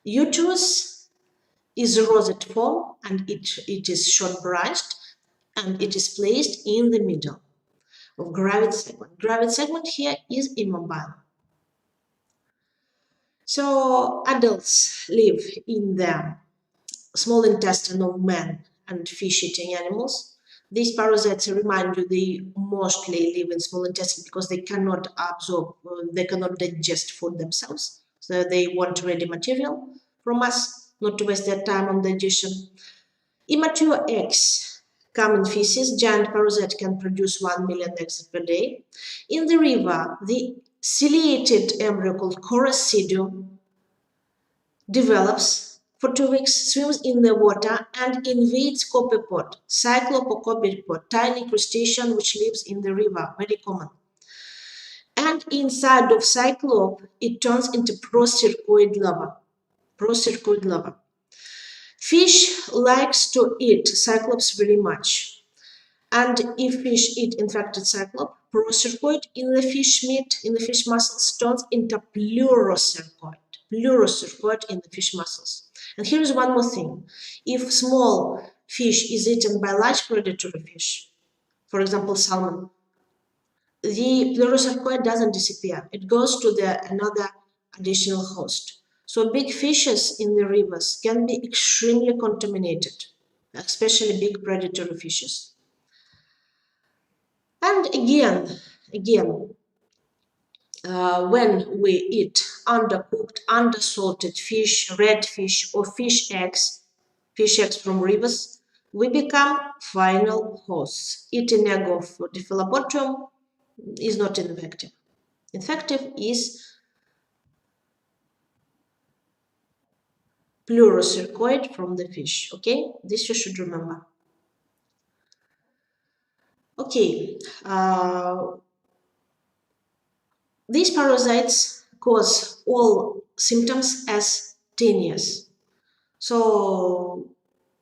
S1: Uterus is a rosette form, and it is short branched, and it is placed in the middle of gravid segment. Gravid segment here is immobile. So adults live in the small intestine of man and fish-eating animals. These parasites, I remind you, they mostly live in small intestine because they cannot absorb, they cannot digest food themselves. So they want ready material from us, not to waste their time on digestion. Immature eggs come in feces. Giant parasite can produce 1 million eggs per day. In the river, the ciliated embryo called coracidium develops for 2 weeks, swims in the water, and invades copepod, cyclop or copepod, tiny crustacean which lives in the river, very common. And inside of cyclop, it turns into procircoid larva. Fish likes to eat cyclops very much. And if fish eat infected cyclop, procircoid in the fish meat, in the fish muscles, turns into pleurocercoid in the fish muscles. And here's one more thing. If small fish is eaten by large predatory fish, for example, salmon, the pleurocercoid doesn't disappear. It goes to another additional host. So big fishes in the rivers can be extremely contaminated, especially big predatory fishes. And again, when we eat undercooked, undersalted fish, red fish, or fish eggs from rivers, we become final hosts. Eating egg of Diphyllobotum is not infective. Infective is pleurocercoid from the fish. Okay, this you should remember. Okay, these parasites cause all symptoms as tenuis. So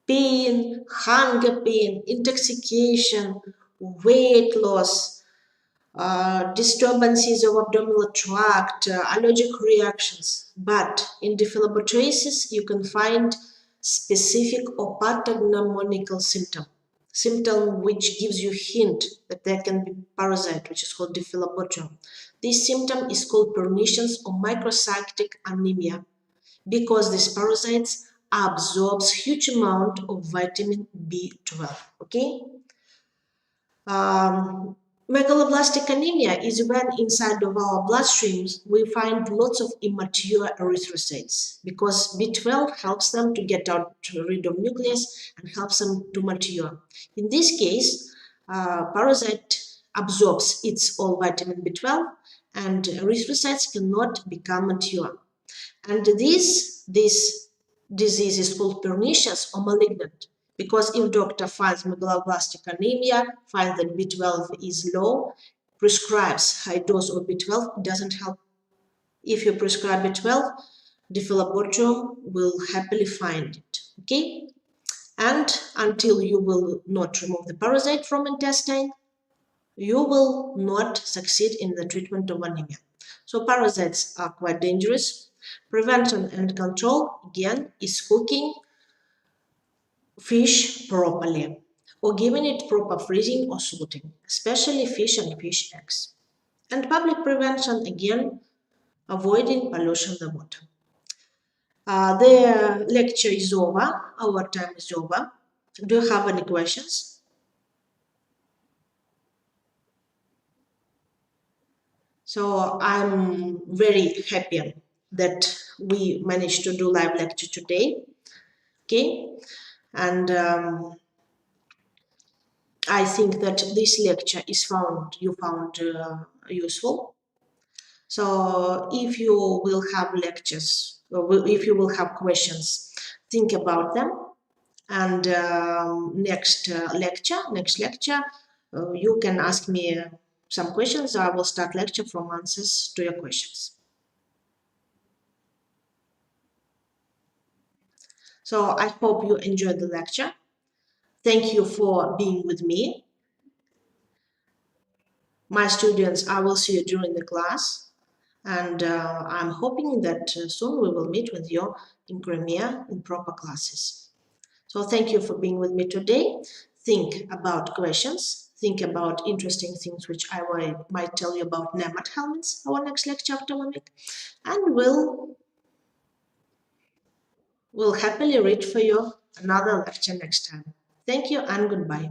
S1: pain, hunger pain, intoxication, weight loss, disturbances of abdominal tract, allergic reactions. But in Diphyllobotraces, you can find specific or pathognomonical symptom which gives you hint that there can be parasite, which is called Diphyllobotum. This symptom is called pernicious or microcytic anemia because these parasites absorbs huge amount of vitamin B12. Okay. Megaloblastic anemia is when inside of our bloodstreams we find lots of immature erythrocytes because B12 helps them to get rid of nucleus and helps them to mature. In this case, parasite absorbs its all vitamin B12 and erythrocytes cannot become mature. And this disease is called pernicious or malignant. Because if doctor finds megaloblastic anemia, finds that B12 is low, prescribes high dose of B12, it doesn't help. If you prescribe B12, Diphyllobotum will happily find it. Okay? And until you will not remove the parasite from intestine, you will not succeed in the treatment of anemia. So parasites are quite dangerous. Prevention and control, again, is cooking fish properly or giving it proper freezing or salting, especially fish and fish eggs. And public prevention, again, avoiding pollution of the water. The lecture is over. Our time is over. Do you have any questions? So I'm very happy that we managed to do live lecture today. Okay, and I think that this lecture you found useful. So if you will have lectures, or if you will have questions, think about them. And next lecture, you can ask me some questions. I will start lecture from answers to your questions. So I hope you enjoyed the lecture. Thank you for being with me. My students, I will see you during the class. And I'm hoping that soon we will meet with you in Crimea in proper classes. So thank you for being with me today. Think about questions. Think about interesting things which I might tell you about nemat helminths, our next lecture after 1 week. And we'll happily read for you another lecture next time. Thank you and goodbye.